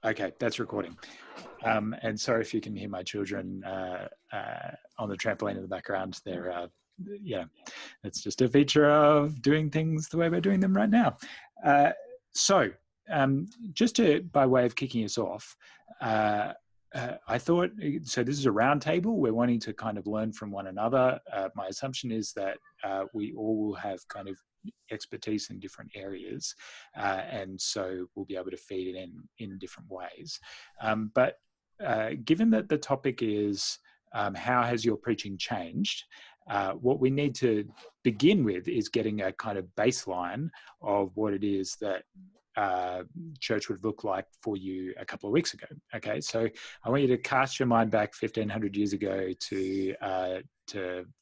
Okay, that's recording. And sorry if you can hear my children on the trampoline in the background. They're, yeah, it's just a feature of doing things the way we're doing them right now. So just by way of kicking us off, I thought, so this is a roundtable. We're wanting to kind of learn from one another. My assumption is that we all will have kind of expertise in different areas, and so we'll be able to feed it in different ways. But given that the topic is how has your preaching changed, what we need to begin with is getting a kind of baseline of what it is that church would look like for you a couple of weeks ago. Okay, so I want you to cast your mind back 1,500 years ago to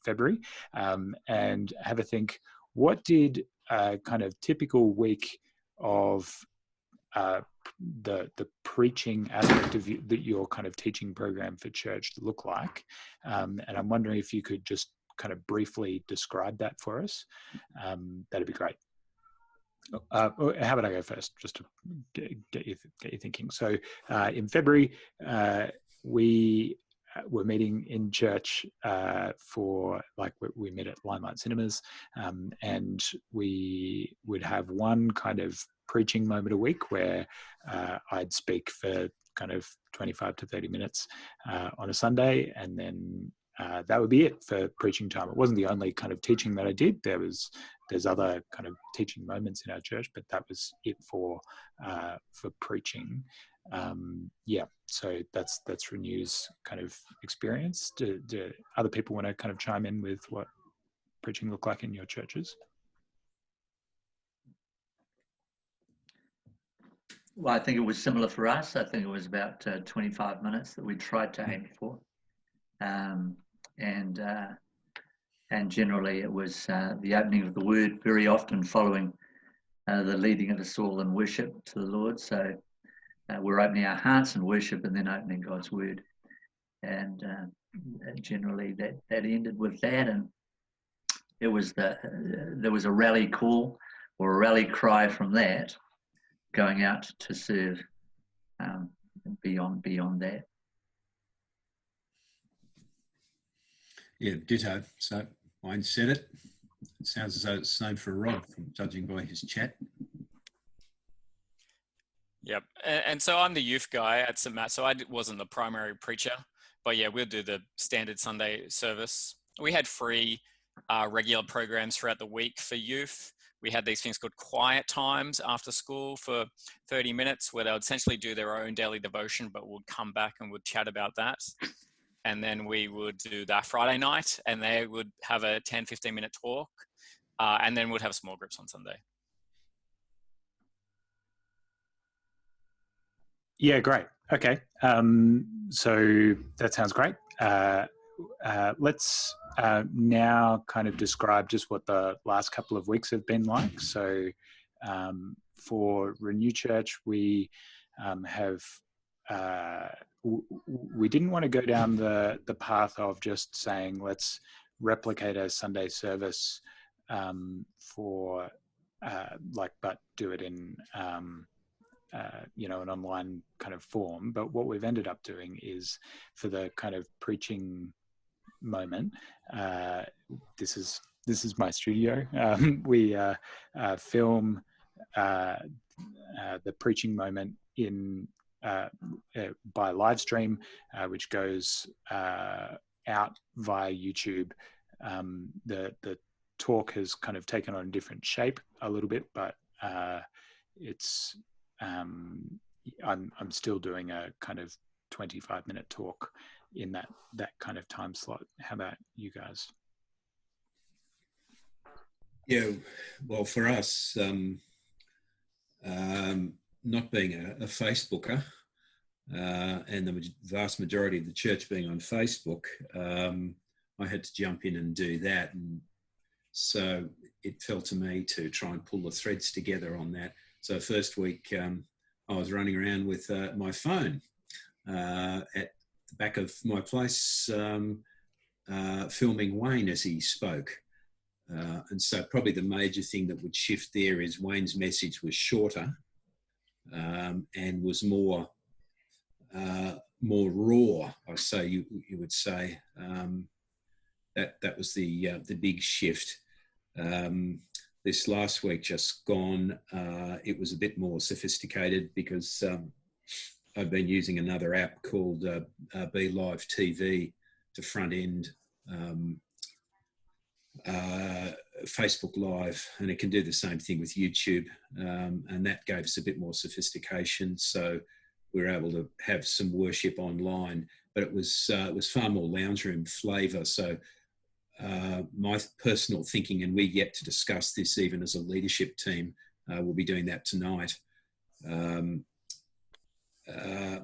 February, and have a think. What did a kind of typical week of the preaching aspect of your kind of teaching program for church look like? And I'm wondering if you could just kind of briefly describe that for us. That'd be great. How about I go first, just to get you thinking. So in February, we were meeting in church we met at Limelight Cinemas, and we would have one kind of preaching moment a week where I'd speak for kind of 25 to 30 minutes on a Sunday, and then that would be it for preaching time. It wasn't the only kind of teaching that I did. There's other kind of teaching moments in our church, but that was it for preaching. Yeah, so that's Renew's kind of experience. Do other people want to kind of chime in with what preaching looked like in your churches? Well, I think it was similar for us. I think it was about 25 minutes that we tried to aim for. And generally it was the opening of the word, very often following the leading of us all in worship to the Lord. So we're opening our hearts in worship and then opening God's word. And generally that ended with that. And it was there was a rally call or a rally cry from that going out to serve beyond that. Yeah, ditto. So Wayne said it. It sounds as though it's the same for Rob, judging by his chat. Yep. And so I'm the youth guy at St. Matt, so I wasn't the primary preacher. But yeah, we'll do the standard Sunday service. We had free regular programs throughout the week for youth. We had these things called quiet times after school for 30 minutes where they would essentially do their own daily devotion, but would come back and would chat about that. And then we would do that Friday night, and they would have a 10, 15-minute talk, and then we'd have small groups on Sunday. Yeah, great. Okay. So that sounds great. Let's now kind of describe just what the last couple of weeks have been like. So for Renew Church, we we didn't want to go down the path of just saying, let's replicate a Sunday service but do it in an online kind of form. But what we've ended up doing is, for the kind of preaching moment, this is my studio. We film the preaching moment by live stream, which goes out via YouTube. The talk has kind of taken on a different shape a little bit, but it's I'm still doing a kind of 25-minute talk in that kind of time slot. How about you guys? Yeah, well, for us, not being a Facebooker, and the vast majority of the church being on Facebook, I had to jump in and do that. And so it fell to me to try and pull the threads together on that. So first week, I was running around with my phone at the back of my place, filming Wayne as he spoke. And so probably the major thing that would shift there is Wayne's message was shorter and was more more raw, I say you would say. That was the big shift. This last week just gone, it was a bit more sophisticated because I've been using another app called SpeakLife TV to front end Facebook Live, and it can do the same thing with YouTube, and that gave us a bit more sophistication. So we were able to have some worship online, but it was far more lounge room flavour. So my personal thinking, and we yet to discuss this even as a leadership team, we'll be doing that tonight.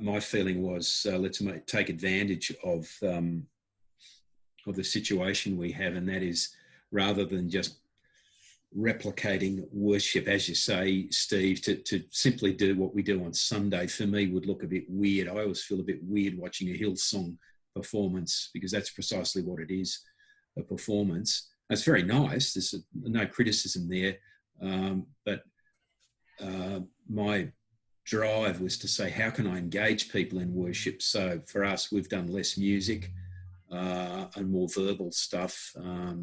My feeling was let's take advantage of the situation we have, and that is, rather than just replicating worship, as you say, Steve, to simply do what we do on Sunday, for me would look a bit weird. I always feel a bit weird watching a Hillsong performance, because that's precisely what it is, a performance. It's very nice. There's no criticism there. But my drive was to say, how can I engage people in worship? So for us, we've done less music and more verbal stuff,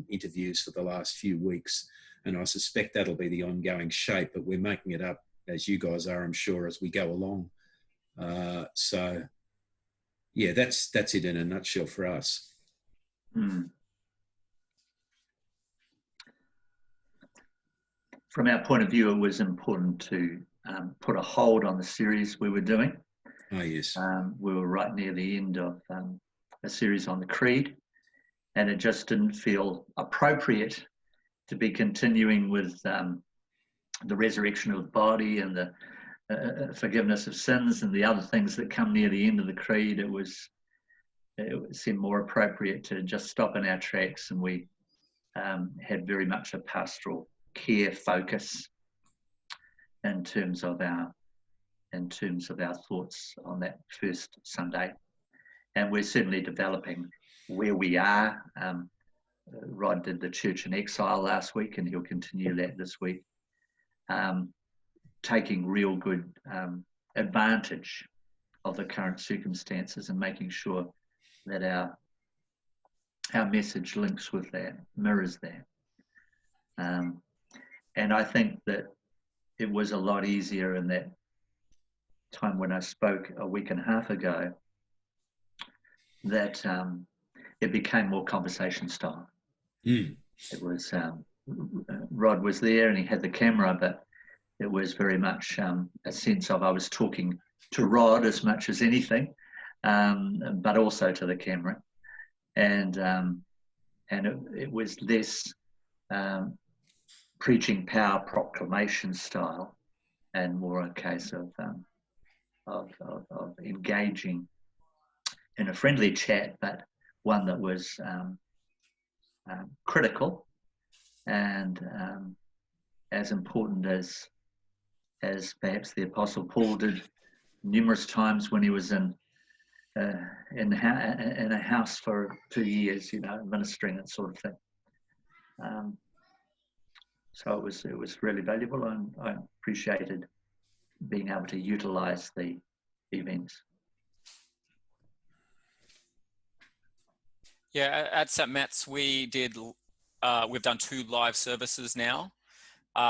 interviews for the last few weeks. And I suspect that'll be the ongoing shape, but we're making it up, as you guys are, I'm sure, as we go along. So yeah, that's it in a nutshell for us. Mm. From our point of view, it was important to put a hold on the series we were doing. Oh, yes. We were right near the end of a series on the Creed, and it just didn't feel appropriate to be continuing with the resurrection of the body and the forgiveness of sins and the other things that come near the end of the Creed. It seemed more appropriate to just stop in our tracks, and we had very much a pastoral care focus in terms of our thoughts on that first Sunday. And we're certainly developing where we are. Rod did the Church in Exile last week, and he'll continue that this week, taking real good advantage of the current circumstances and making sure that our message links with that, mirrors that. And I think that it was a lot easier in that time when I spoke a week and a half ago, that it became more conversation style. Mm. It was, Rod was there and he had the camera, but it was very much a sense of I was talking to Rod as much as anything, but also to the camera. And it was less preaching power proclamation style, and more a case of engaging in a friendly chat, but one that was critical and as important as perhaps the Apostle Paul did numerous times when he was in a house for 2 years, ministering, that sort of thing. So it was really valuable, and I appreciated being able to utilize the events. Yeah, at St. Matt's, we've done 2 live services now.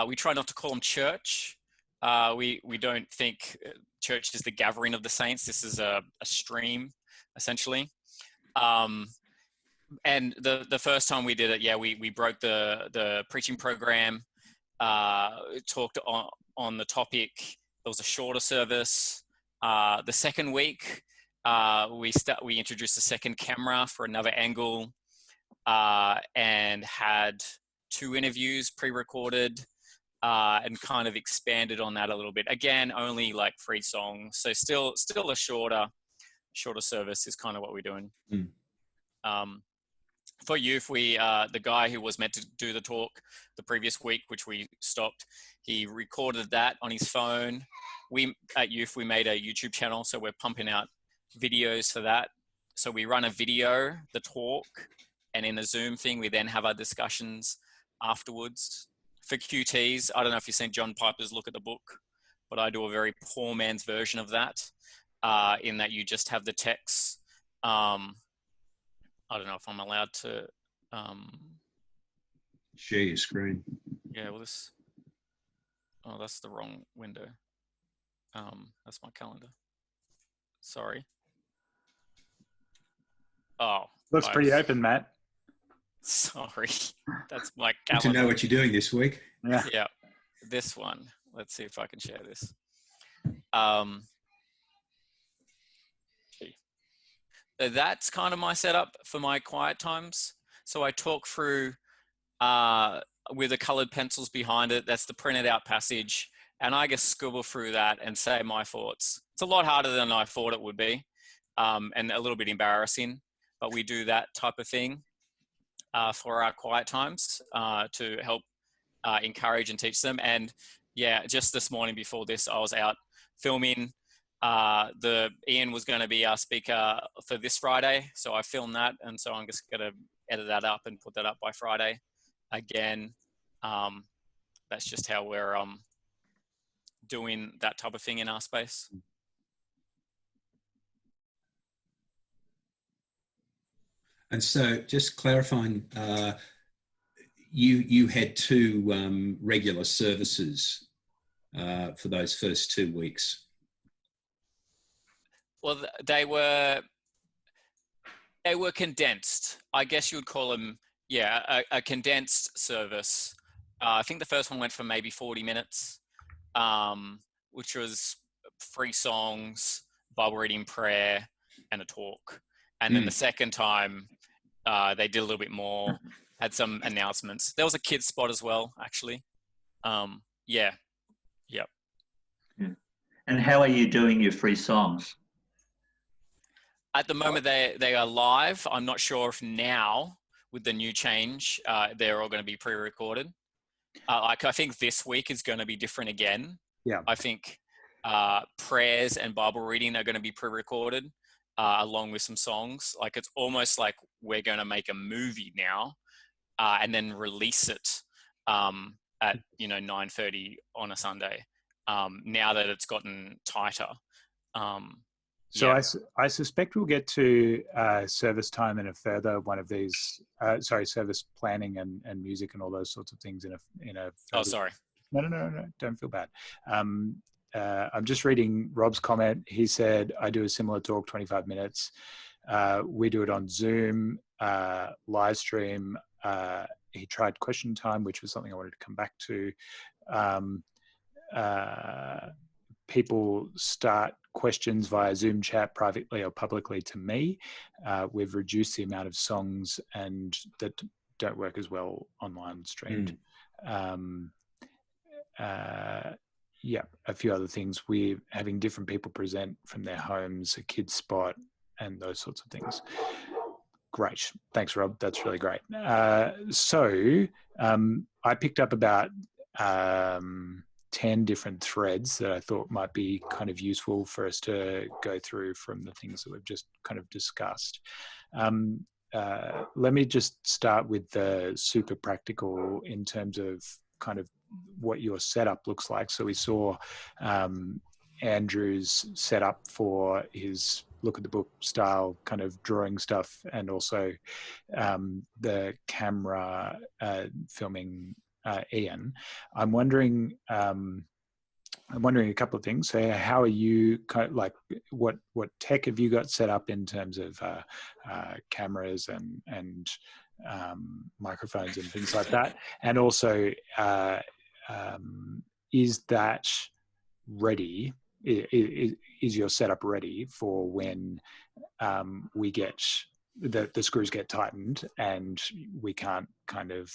We try not to call them church. We don't think church is the gathering of the saints. This is a stream, essentially. And the first time we did it, we broke the preaching program, talked on the topic. There was a shorter service. The second week, we introduced a second camera for another angle, and had 2 interviews pre-recorded, and kind of expanded on that a little bit. Again, only like 3 songs, so still a shorter service is kind of what we're doing. Mm. For youth, the guy who was meant to do the talk the previous week, which we stopped, he recorded that on his phone. At youth, we made a YouTube channel, so we're pumping out videos for that. So we run a video, the talk, and in the Zoom thing, we then have our discussions afterwards. For QTs, I don't know if you've seen John Piper's Look at the Book, but I do a very poor man's version of that. in that you just have the text. I don't know if I'm allowed to. Share your screen. Yeah, well, oh, that's the wrong window. That's my calendar. Sorry. Oh. Looks pretty open, Matt. Sorry. That's my Good calendar. to know what you're doing this week. Yeah. Yeah. This one. Let's see if I can share this. That's kind of my setup for my quiet times. So I talk through with the colored pencils behind it. That's the printed out passage. And I just scribble through that and say my thoughts. It's a lot harder than I thought it would be, and a little bit embarrassing, but we do that type of thing for our quiet times to help encourage and teach them. And yeah, just this morning before this, I was out filming. Ian was going to be our speaker for this Friday, so I filmed that, and so I'm just going to edit that up and put that up by Friday. Again, that's just how we're doing that type of thing in our space. And so, just clarifying, you had two regular services for those first 2 weeks. Well, they were condensed. I guess you would call them, yeah, a condensed service. I think the first one went for maybe 40 minutes, which was 3 songs, Bible reading, prayer, and a talk. And then the second time, they did a little bit more, had some announcements. There was a kids spot as well, actually. Yeah. Yep. Yeah. And how are you doing your free songs? At the moment, they are live. I'm not sure if now, with the new change, they're all going to be pre-recorded. I think this week is going to be different again. Yeah. I think prayers and Bible reading are going to be pre-recorded along with some songs. Like it's almost like we're going to make a movie now and then release it at 9:30 on a Sunday. Now that it's gotten tighter. So yeah. I suspect we'll get to service time in a further one of these. Service planning and music and all those sorts of things in a. Oh, sorry. No. Don't feel bad. I'm just reading Rob's comment. He said, "I do a similar talk, 25 minutes. We do it on Zoom, live stream. He tried question time, which was something I wanted to come back to. People start questions via Zoom chat privately or publicly to me. We've reduced the amount of songs and that don't work as well online streamed. Yeah, a few other things. We're having different people present from their homes, a kids spot, and those sorts of things." Great. Thanks, Rob. That's really great. So I picked up about 10 different threads that I thought might be kind of useful for us to go through from the things that we've just kind of discussed. Let me just start with the super practical in terms of kind of what your setup looks like. So we saw Andrew's setup for his look at the book style kind of drawing stuff, and also the camera filming Ian. I'm wondering a couple of things. So how are you what tech have you got set up in terms of cameras and microphones and things like that? And also, is that ready? Is your setup ready for when we get the screws get tightened and we can't kind of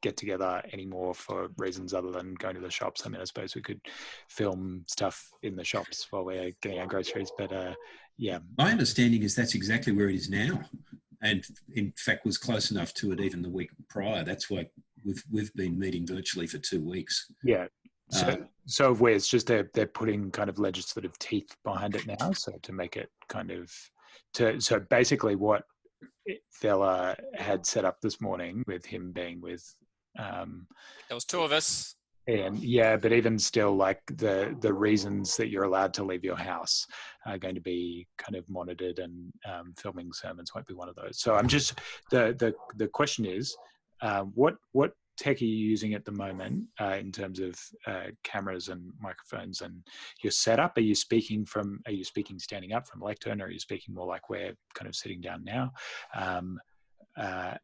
get together anymore for reasons other than going to the shops? I mean, I suppose we could film stuff in the shops while we're getting our groceries, but yeah. My understanding is that's exactly where it is now, and in fact was close enough to it even the week prior. That's why we've been meeting virtually for 2 weeks. Yeah. So where it's just they're putting kind of legislative teeth behind it now, so to make it kind of so basically what Fella had set up this morning with him being with There was 2 of us. And yeah, but even still, like the reasons that you're allowed to leave your house are going to be kind of monitored, and filming sermons won't be one of those. So I'm just the question is, what tech are you using at the moment in terms of cameras and microphones and your setup? Are you speaking standing up from lectern, or are you speaking more like we're kind of sitting down now?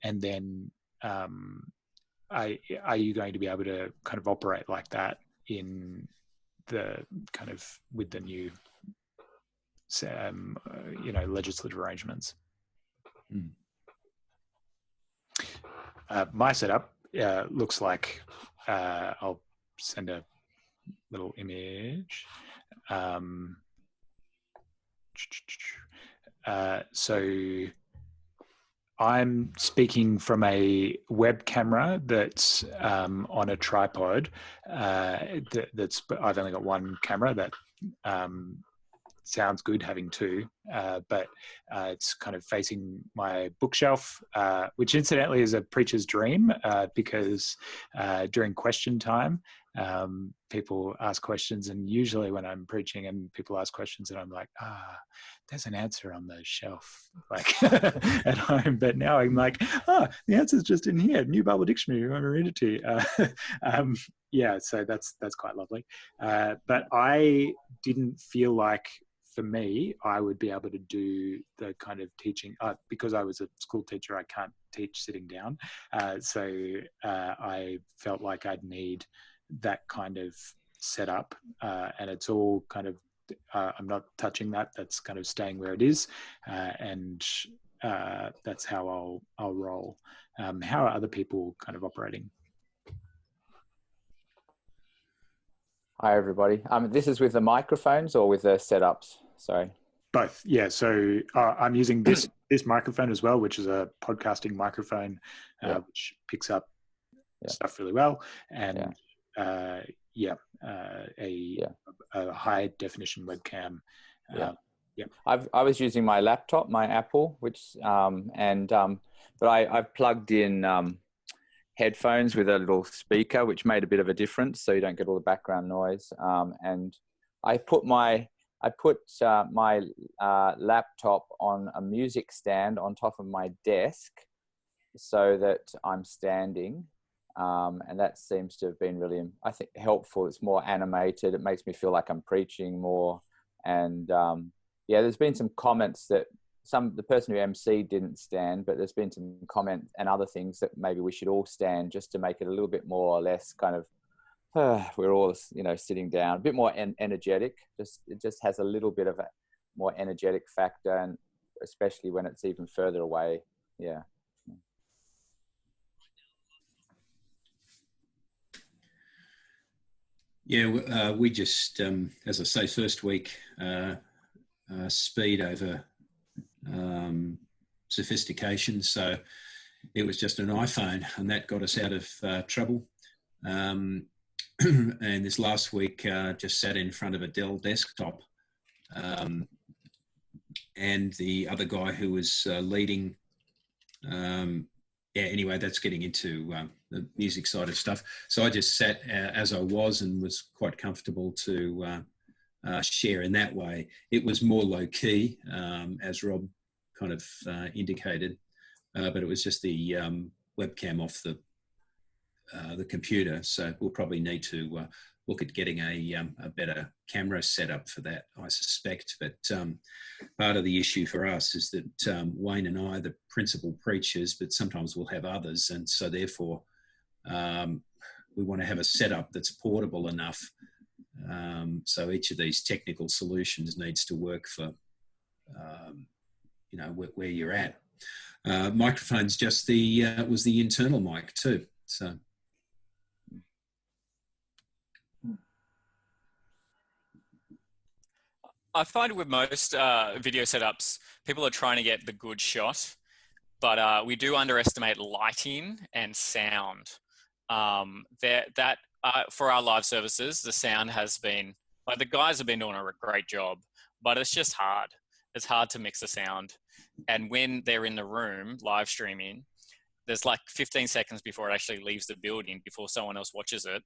And then are you going to be able to kind of operate like that in the kind of with the new legislative arrangements? My setup looks like, I'll send a little image. So I'm speaking from a web camera that's on a tripod. That's I've only got one camera. That sounds good having two, but it's kind of facing my bookshelf, which incidentally is a preacher's dream, because during question time, people ask questions, and usually when I'm preaching and people ask questions, and I'm like, there's an answer on the shelf, like at home. But now I'm like, the answer's just in here. New Bible Dictionary. You want me to read it to you? Yeah, so that's quite lovely. But I didn't feel like, for me, I would be able to do the kind of teaching, because I was a school teacher. I can't teach sitting down, so I felt like I'd need that kind of setup, and it's all kind of, I'm not touching that. That's kind of staying where it is, and that's how I'll roll. How are other people kind of operating? Hi, everybody. This is with the microphones or with the setups? Sorry. Both. Yeah. So I'm using this microphone as well, which is a podcasting microphone, which picks up stuff really well. And a high definition webcam. I was using my laptop, my Apple, which but I've plugged in headphones with a little speaker, which made a bit of a difference, so you don't get all the background noise. And I put my laptop on a music stand on top of my desk, so that I'm standing, and that seems to have been really, I think, helpful. It's more animated. It makes me feel like I'm preaching more. And there's been some comments that the person who MC didn't stand, but there's been some comment and other things that maybe we should all stand, just to make it a little bit more or less kind of, we're all, sitting down, a bit more energetic. It just has a little bit of a more energetic factor, and especially when it's even further away. Yeah. Yeah, we just, as I say, first week, speed over sophistication. So it was just an iPhone, and that got us out of trouble. And this last week, just sat in front of a Dell desktop. And the other guy who was leading, anyway, that's getting into the music side of stuff. So I just sat as I was, and was quite comfortable to share in that way. It was more low key, as Rob kind of indicated, but it was just the webcam off the computer. So we'll probably need to look at getting a better camera setup for that, I suspect. But part of the issue for us is that Wayne and I are the principal preachers, but sometimes we'll have others, and so therefore we want to have a setup that's portable enough. So each of these technical solutions needs to work for where you're at. Microphone's just was the internal mic too. So. I find with most video setups, people are trying to get the good shot, but we do underestimate lighting and sound. For our live services, the sound has been, like, the guys have been doing a great job, but it's just hard. It's hard to mix the sound. And when they're in the room live streaming, there's like 15 seconds before it actually leaves the building, before someone else watches it.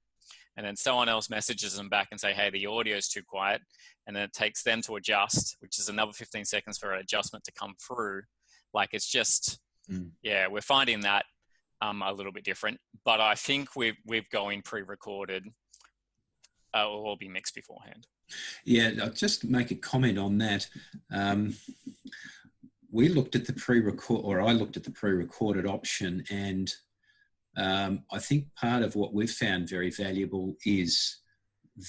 And then someone else messages them back and say, hey, the audio is too quiet. And then it takes them to adjust, which is another 15 seconds for an adjustment to come through. Like, it's just, yeah, we're finding that a little bit different. But I think we've going pre-recorded. Will all be mixed beforehand. Yeah, I'll just make a comment on that. We looked at the pre-record, or I looked at the pre-recorded option, and I think part of what we've found very valuable is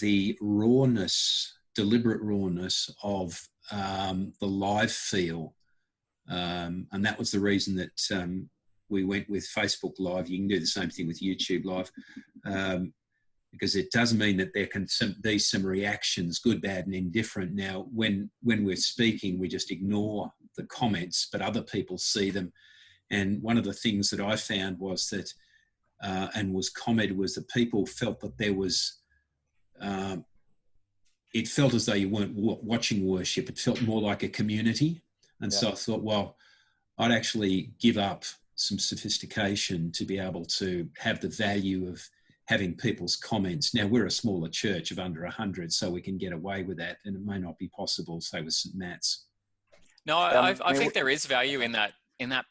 the rawness, deliberate rawness of the live feel. And that was the reason that we went with Facebook Live. You can do the same thing with YouTube Live, because it does mean that there can be some reactions, good, bad, and indifferent. Now, when we're speaking, we just ignore the comments, but other people see them. And one of the things that I found was that, and was commented, was that people felt that there was, it felt as though you weren't watching worship. It felt more like a community. And so I thought, well, I'd actually give up some sophistication to be able to have the value of having people's comments. Now, we're a smaller church of under 100, so we can get away with that, and it may not be possible, say, with St. Matt's. No, I think there is value in that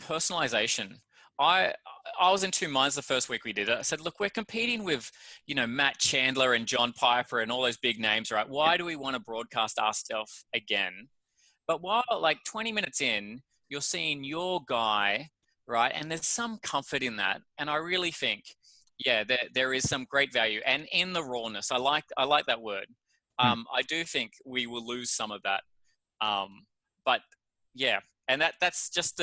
personalization. I was in two minds the first week we did it. I said, look, we're competing with, Matt Chandler and John Piper and all those big names, right? Why do we want to broadcast our stuff again? But while, like, 20 minutes in, you're seeing your guy, right? And there's some comfort in that. And I really think, yeah, there is some great value. And in the rawness, I like that word. I do think we will lose some of that. But yeah, and that's just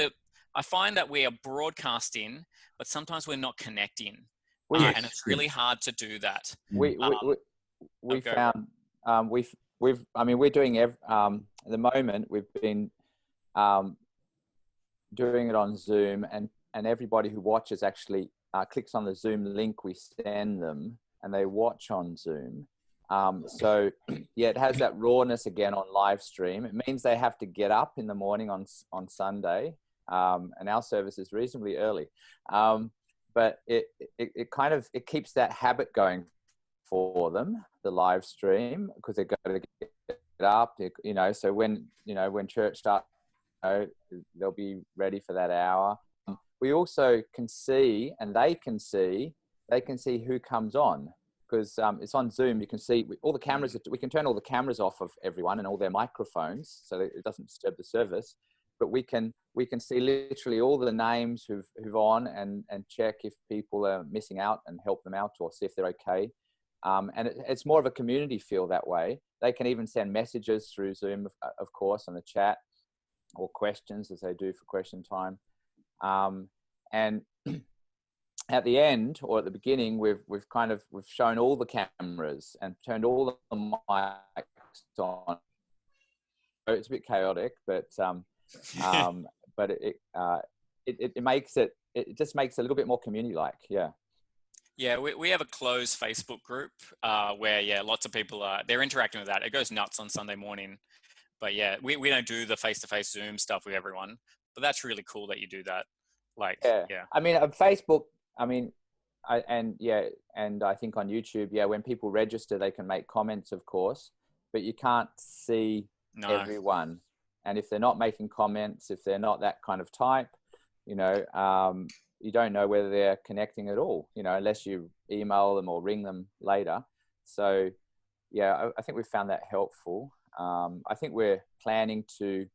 I find that we are broadcasting, but sometimes we're not connecting. And it's really hard to do that. We found, we're doing at the moment, we've been doing it on Zoom, and everybody who watches actually clicks on the Zoom link we send them, and they watch on Zoom. So yeah, it has that rawness again on live stream. It means they have to get up in the morning on Sunday, and our service is reasonably early. But it keeps that habit going for them, the live stream, because they've got to get up, so when church starts, they'll be ready for that hour. We also can see, and they can see who comes on, because it's on Zoom. You can see all the cameras. We can turn all the cameras off of everyone and all their microphones, so that it doesn't disturb the service. But we can see literally all the names who've on, and check if people are missing out and help them out, or see if they're okay. And it's more of a community feel that way. They can even send messages through Zoom, of course, on the chat, or questions, as they do for question time. And at the end, or at the beginning, we've shown all the cameras and turned all the mics on. It's a bit chaotic, but it makes it just makes it a little bit more community-like. Yeah, we have a closed Facebook group where lots of people they're interacting with that. It goes nuts on Sunday morning. But yeah, we don't do the face-to-face Zoom stuff with everyone, but that's really cool that you do that. I mean, on Facebook, and I think on YouTube, when people register, they can make comments, of course, but you can't see everyone. And if they're not making comments, if they're not that kind of type, you don't know whether they're connecting at all, unless you email them or ring them later. So yeah, I think we've found that helpful. I think we're planning to,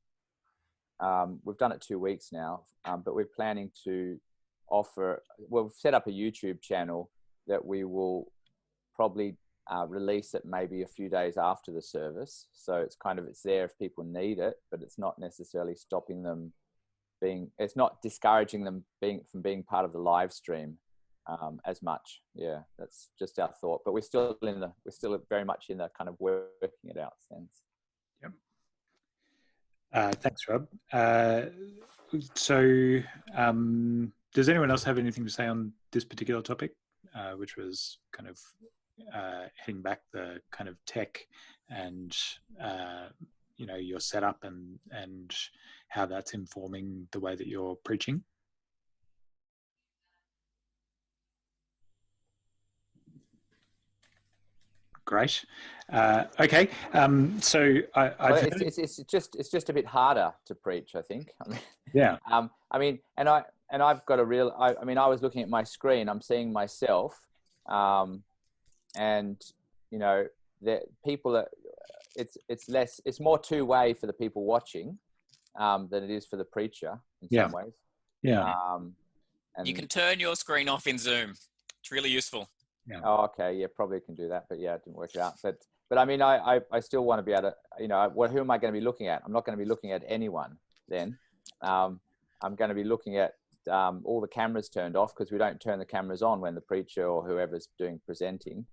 we've done it 2 weeks now, but we're planning to we've set up a YouTube channel that we will probably release it maybe a few days after the service. So it's there if people need it, but it's not necessarily stopping them it's not discouraging them from being part of the live stream as much. Yeah, that's just our thought, but we're still very much in the kind of working it out sense. Thanks, Rob. So does anyone else have anything to say on this particular topic, which was kind of hitting back the kind of tech and your setup and how that's informing the way that you're preaching? Great. Okay. So Well, it's just a bit harder to preach, I think. I mean, yeah. I mean, and I've got a real. I mean, I was looking at my screen. I'm seeing myself, and you know, the people that it's more two-way for the people watching than it is for the preacher in some ways. Yeah. And You can turn your screen off in Zoom. It's really useful. Yeah. Oh, okay. Yeah, probably can do that, but yeah, it didn't work out. But I mean, I still want to be able to, you know, who am I going to be looking at? I'm not going to be looking at anyone then. I'm going to be looking at all the cameras turned off, because we don't turn the cameras on when the preacher or whoever's presenting.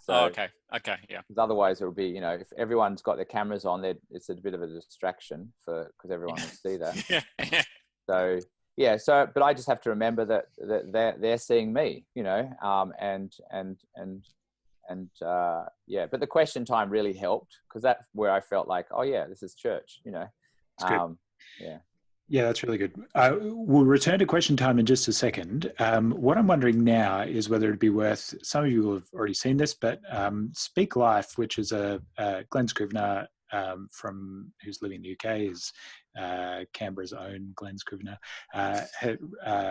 So, okay, yeah. Because otherwise it will be, you know, if everyone's got their cameras on, it's a bit of a distraction because everyone will see that. Yeah. So yeah, but I just have to remember that they're seeing me, you know, yeah. But the question time really helped, because that's where I felt like, oh yeah, this is church, you know. Yeah. Yeah, that's really good. We'll return to question time in just a second. What I'm wondering now is whether it'd be worth, some of you will have already seen this, but SpeakLife, which is Glenn Scrivener who's living in the UK, is Canberra's own Glenn Scrivener, had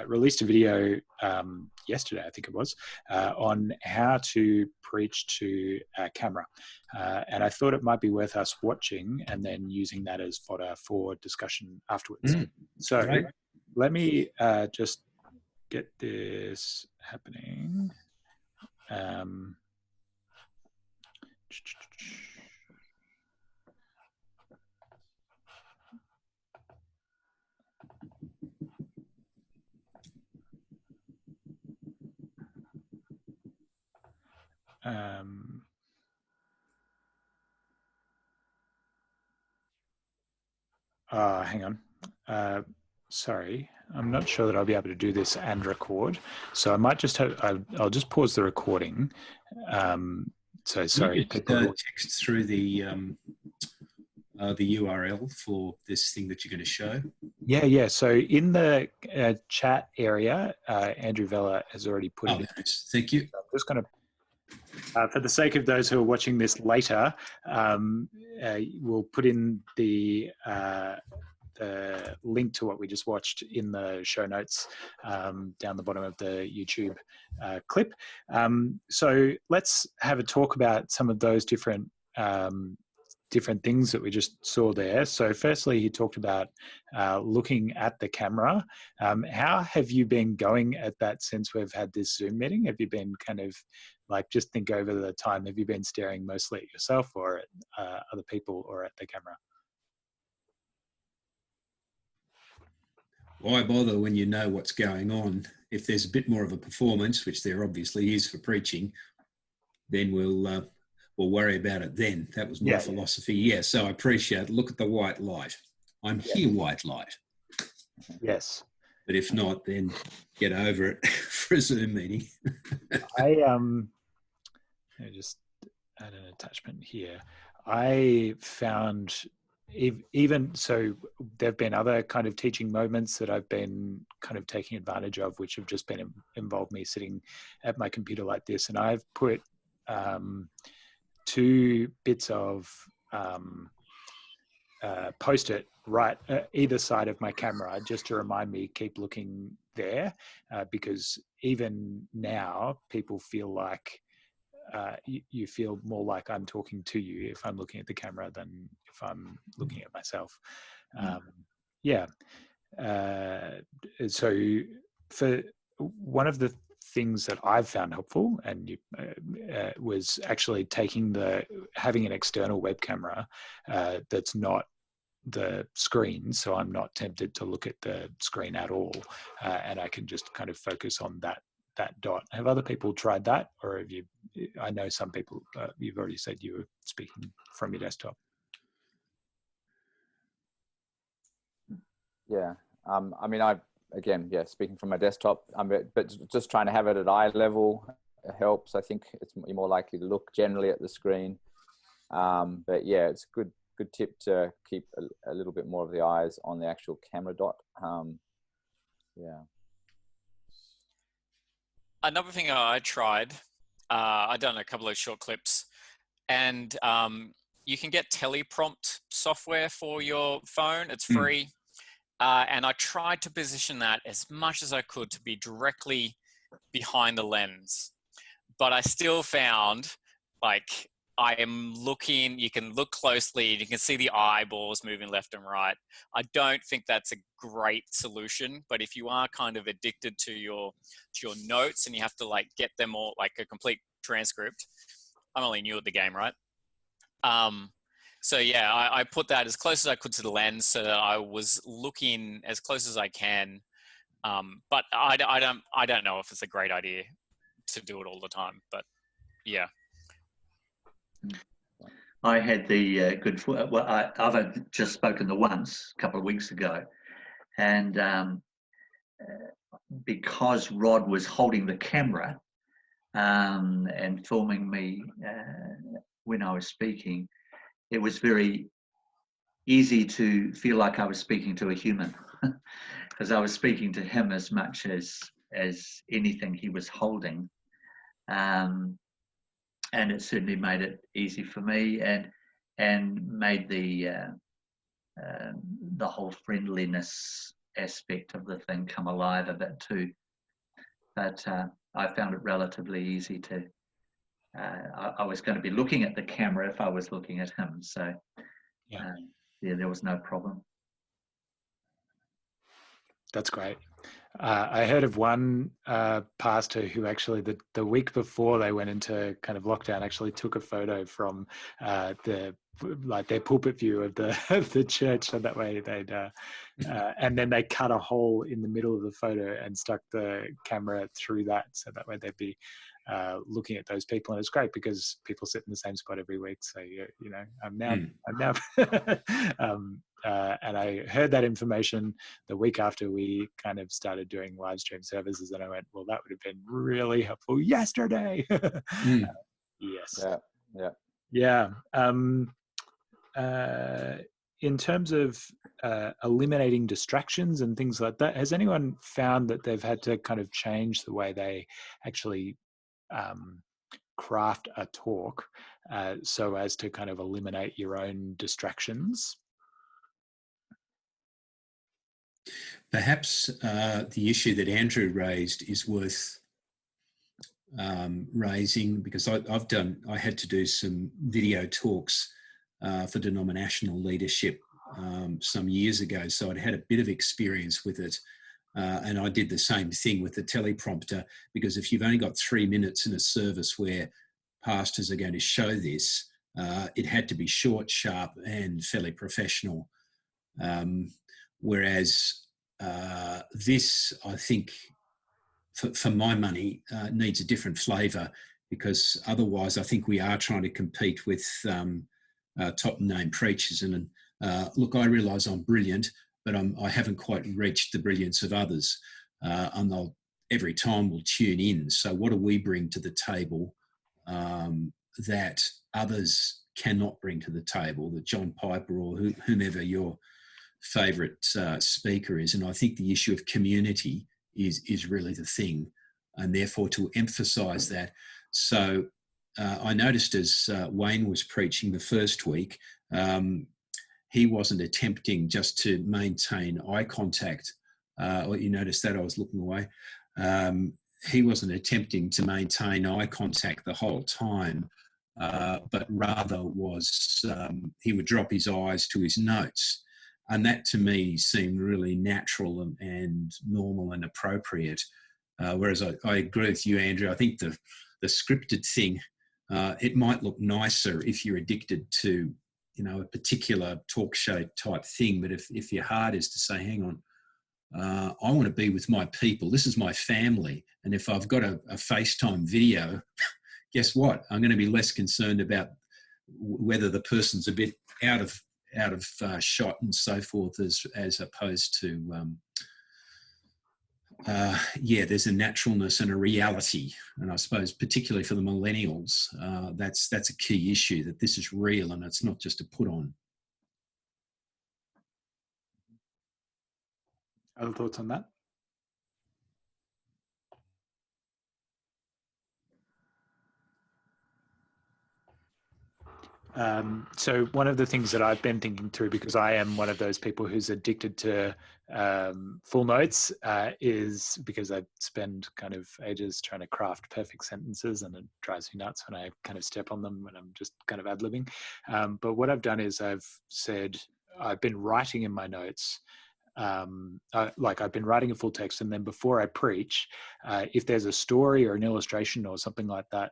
released a video yesterday, I think it was, on how to preach to a camera. And I thought it might be worth us watching and then using that as fodder for discussion afterwards. So right. Let me just get this happening. Hang on. Sorry, I'm not sure that I'll be able to do this and record. So I might just I'll just pause the recording. So sorry. You just text through the URL for this thing that you're going to show. Yeah. So in the chat area, Andrew Vella has already put it in. Nice. Thank you. So I'm just going to, for the sake of those who are watching this later, we'll put in the link to what we just watched in the show notes down the bottom of the YouTube clip. So let's have a talk about some of those different things that we just saw there. So firstly, he talked about looking at the camera. How have you been going at that since we've had this Zoom meeting? Have you been kind of like, just think over the time, have you been staring mostly at yourself or at other people or at the camera? Why bother when you know what's going on? If there's a bit more of a performance, which there obviously is for preaching, then we'll worry about it then. That was my philosophy. Yeah, so I appreciate it. Look at the white light. I'm here, white light. Yes. But if not, then get over it for a Zoom meeting. I just add an attachment here. I found even so, there have been other kind of teaching moments that I've been kind of taking advantage of, which have just been involved me sitting at my computer like this, and I've put 2 bits of Post-it right either side of my camera, just to remind me keep looking there, because even now people feel like you feel more like I'm talking to you if I'm looking at the camera than if I'm looking at myself. So for one of the things that I've found helpful and was actually having an external web camera that's not the screen, so I'm not tempted to look at the screen at all, and I can just kind of focus on that dot. Have other people tried that, or have you? I know some people. You've already said you were speaking from your desktop. Yeah, I mean, speaking from my desktop, but just trying to have it at eye level helps. I think you're more likely to look generally at the screen. But yeah, it's a good tip to keep a little bit more of the eyes on the actual camera dot. Yeah. Another thing I tried, I've done a couple of short clips, and you can get teleprompt software for your phone. It's Mm. free. And I tried to position that as much as I could to be directly behind the lens. But I still found, like, I am looking, you can look closely, you can see the eyeballs moving left and right. I don't think that's a great solution, but if you are kind of addicted to your notes and you have to like get them all, like a complete transcript, I'm only new at the game, right? So yeah, I put that as close as I could to the lens so that I was looking as close as I can. But I don't know if it's a great idea to do it all the time, but yeah. I had the I've just spoken the once a couple of weeks ago, and because Rod was holding the camera and filming me when I was speaking, it was very easy to feel like I was speaking to a human because I was speaking to him as much as anything he was holding. And it certainly made it easy for me and made the whole friendliness aspect of the thing come alive a bit too. But I found it relatively easy to. I was going to be looking at the camera if I was looking at him, so yeah, there was no problem. That's great. I heard of one pastor who actually the week before they went into kind of lockdown actually took a photo from their pulpit view of the church, so that way they'd and then they cut a hole in the middle of the photo and stuck the camera through that, so that way they'd be looking at those people. And it's great because people sit in the same spot every week, so you know I'm now and I heard that information the week after we kind of started doing live stream services, and I went, well, that would have been really helpful yesterday. Yes. Yeah. In terms of eliminating distractions and things like that, has anyone found that they've had to kind of change the way they actually craft a talk so as to kind of eliminate your own distractions? Perhaps the issue that Andrew raised is worth raising, because I had to do some video talks for denominational leadership some years ago, so I'd had a bit of experience with it, and I did the same thing with the teleprompter, because if you've only got 3 minutes in a service where pastors are going to show this, it had to be short, sharp and fairly professional, whereas this, I think, for my money, needs a different flavour, because otherwise I think we are trying to compete with top name preachers. And look, I realise I'm brilliant, but I haven't quite reached the brilliance of others, and they'll every time will tune in. So what do we bring to the table that others cannot bring to the table, that John Piper or whomever your favourite speaker is? And I think the issue of community is really the thing, and therefore to emphasise that. So I noticed as Wayne was preaching the first week, he wasn't attempting just to maintain eye contact. You noticed that I was looking away. He wasn't attempting to maintain eye contact the whole time, but rather was he would drop his eyes to his notes. And that to me seemed really natural and normal and appropriate. Whereas I agree with you, Andrew. I think the scripted thing, it might look nicer if you're addicted to, a particular talk show type thing. But if your heart is to say, hang on, I want to be with my people. This is my family. And if I've got a FaceTime video, guess what? I'm going to be less concerned about whether the person's a bit out of shot and so forth, as opposed to there's a naturalness and a reality. And I suppose particularly for the millennials, that's a key issue, that this is real and it's not just a put on. Other thoughts on that? So one of the things that I've been thinking through, because I am one of those people who's addicted to full notes, is because I spend kind of ages trying to craft perfect sentences, and it drives me nuts when I kind of step on them and I'm just kind of ad-libbing. But what I've done is I've been writing in my notes. I've been writing a full text, and then before I preach, if there's a story or an illustration or something like that,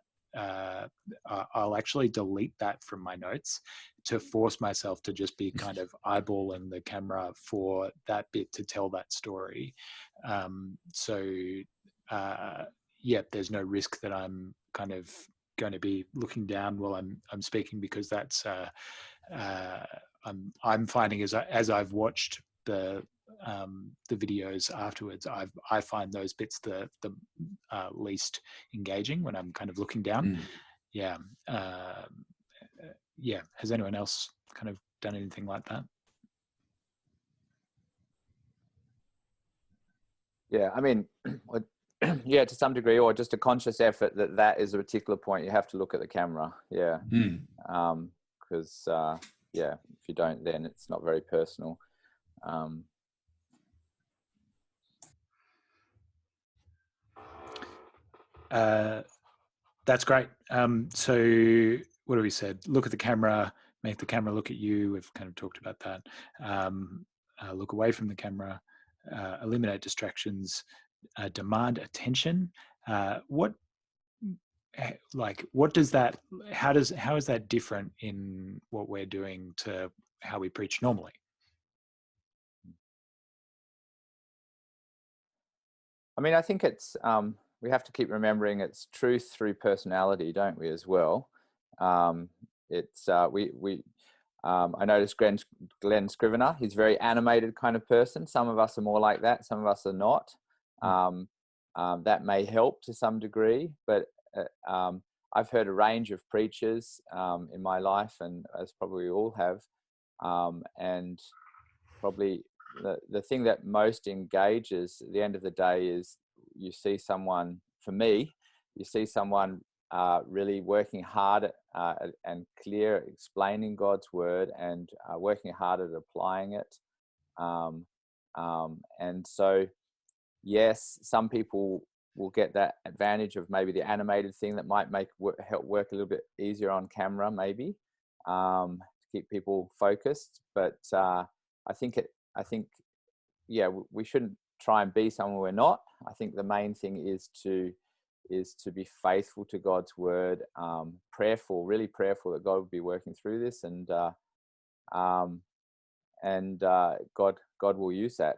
I'll actually delete that from my notes to force myself to just be kind of eyeballing the camera for that bit to tell that story. There's no risk that I'm kind of going to be looking down while I'm speaking, because that's I'm finding as I've watched the videos afterwards, I find those bits the least engaging when I'm kind of looking down. Has anyone else kind of done anything like that? Yeah, I mean, yeah, to some degree, or just a conscious effort that is a particular point. You have to look at the camera. Yeah. Because if you don't, then it's not very personal. That's great. So what do we said? Look at the camera, make the camera look at you. We've kind of talked about that. Look away from the camera, eliminate distractions, demand attention. What does that, how is that different in what we're doing to how we preach normally? I mean, I think it's, we have to keep remembering it's truth through personality, don't we, as well? I noticed Glenn Scrivener, he's a very animated kind of person. Some of us are more like that. Some of us are not. That may help to some degree, but I've heard a range of preachers in my life, and as probably we all have, and probably the thing that most engages at the end of the day is you see someone, for me, you see someone really working hard and clear, explaining God's word, and working hard at applying it. And so, yes, some people will get that advantage of maybe the animated thing that might help work a little bit easier on camera, maybe, to keep people focused. But I think we shouldn't try and be someone we're not. I think the main thing is to be faithful to God's word, really prayerful that God will be working through this, and God will use that.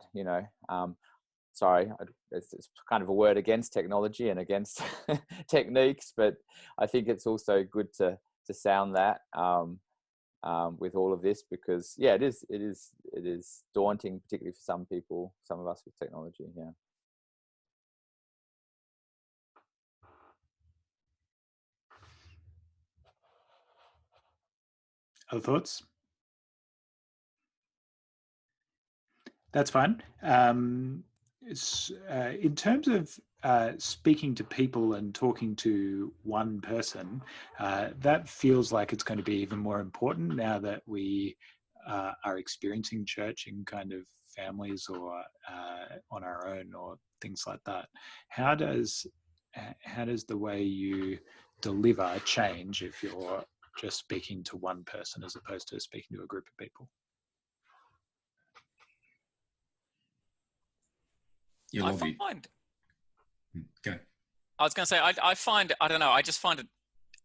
Sorry, it's kind of a word against technology and against techniques, but I think it's also good to sound that with all of this, because it is daunting, particularly for some people, some of us with technology. Yeah. Other thoughts? That's fine. In terms of speaking to people and talking to one person, that feels like it's going to be even more important now that we are experiencing church in kind of families or on our own or things like that. How does the way you deliver change if you're just speaking to one person as opposed to speaking to a group of people? Go. I was going to say, I just find it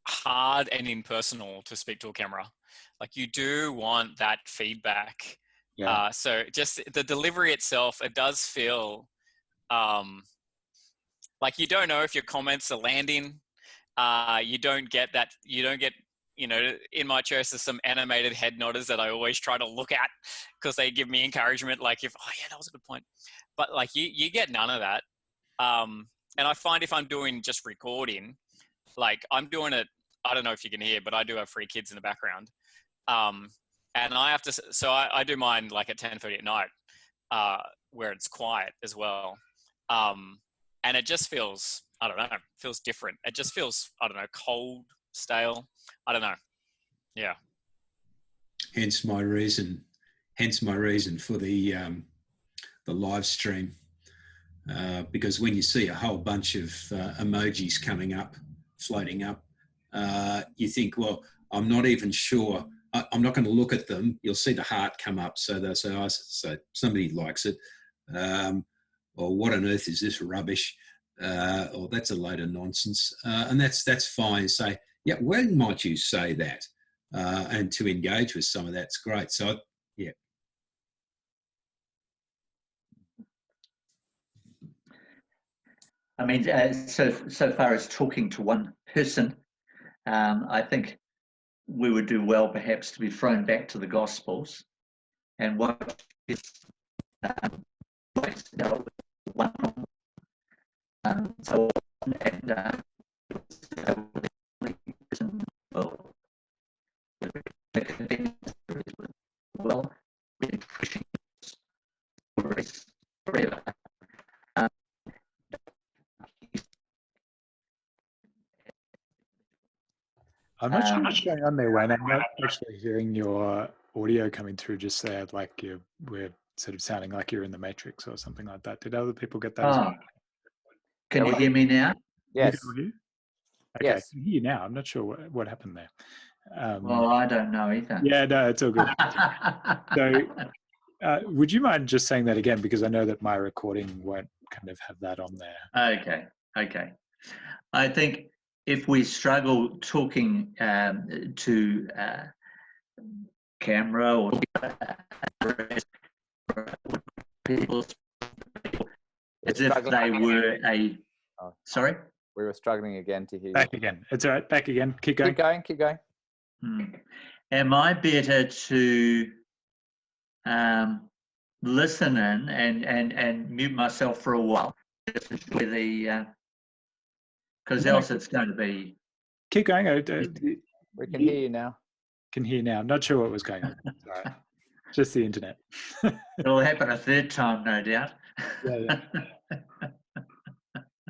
hard and impersonal to speak to a camera. Like, you do want that feedback. Yeah. So just the delivery itself, it does feel like you don't know if your comments are landing. You don't get, in my church, there's some animated head nodders that I always try to look at because they give me encouragement. Like, that was a good point. But like you get none of that. And I find if I'm doing just recording, like I'm doing it, I don't know if you can hear, but I do have 3 kids in the background. And I have to, so I do mine like at 10:30 at night, where it's quiet as well. And it just feels, I don't know, feels different. It just feels, I don't know, cold, stale. I don't know. Yeah. hence my reason for the live stream. Because when you see a whole bunch of emojis floating up, you think, well, I'm not even sure. I'm not going to look at them. You'll see the heart come up. So they'll say, oh, so somebody likes it. Or what on earth is this rubbish? Or that's a load of nonsense. And that's fine. Say, yeah, when might you say that? And to engage with some of that's great. So, yeah. I mean, so far as talking to one person, I think we would do well perhaps to be thrown back to the Gospels and watch this one so on, and well, forever. I'm not sure what's going on there, Wayne. I'm not actually hearing your audio coming through just there, like we're sort of sounding like you're in the Matrix or something like that. Did other people get that as well? Can you hear me now? Yes. Okay, Yes. I can hear you now. I'm not sure what happened there. Well, I don't know either. Yeah, no, it's all good. So, would you mind just saying that again? Because I know that my recording won't kind of have that on there. Okay. I think if we struggle talking to camera or people as if they were a... Sorry? We were struggling again to hear you. Back again. It's all right. Back again. Keep going. Keep going. Am I better to listen in and mute myself for a while? Because else it's going to be... Keep going. We can hear you now. Can hear now. Not sure what was going on. It's all right. Just the internet. It'll happen a third time, no doubt. Yeah.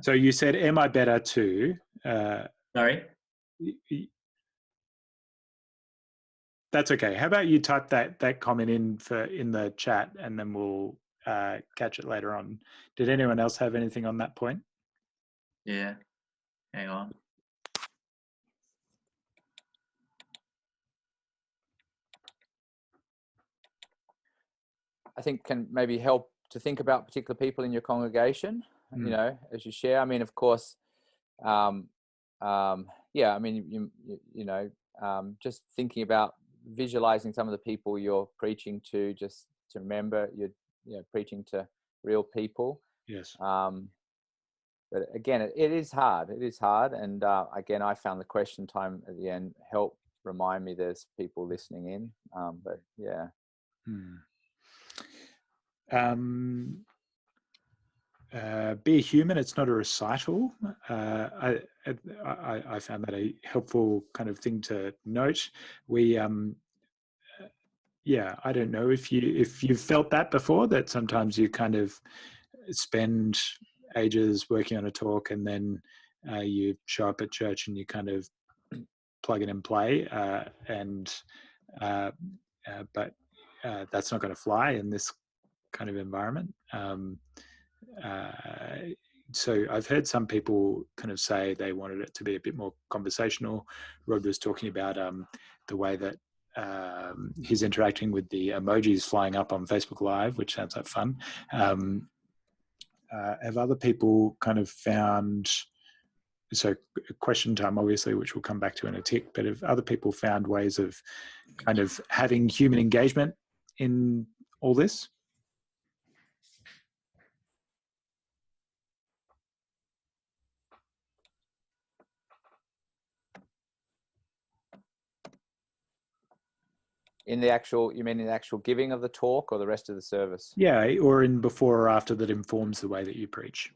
So you said, am I better to... Sorry? That's okay. How about you type that comment in the chat and then we'll catch it later on. Did anyone else have anything on that point? Yeah. Hang on. I think can maybe help to think about particular people in your congregation, you know, as you share. I mean, of course, yeah, I mean, you know, just thinking about visualizing some of the people you're preaching to, just to remember you're preaching to real people. Yes. But again, it is hard. It is hard. And again, I found the question time at the end help remind me there's people listening in. But yeah. Be a human. It's not a recital. I found that a helpful kind of thing to note. We, yeah, I don't know if you've felt that before, that sometimes you kind of spend ages working on a talk and then you show up at church and you kind of plug it and play, but that's not going to fly in this kind of environment. So I've heard some people kind of say they wanted it to be a bit more conversational. Rod was talking about the way that he's interacting with the emojis flying up on Facebook Live, which sounds like fun. Have other people kind of found, so question time obviously, which we'll come back to in a tick, but have other people found ways of kind of having human engagement in all this? In the actual, you mean in the actual giving of the talk or the rest of the service? Yeah, or in before or after that informs the way that you preach.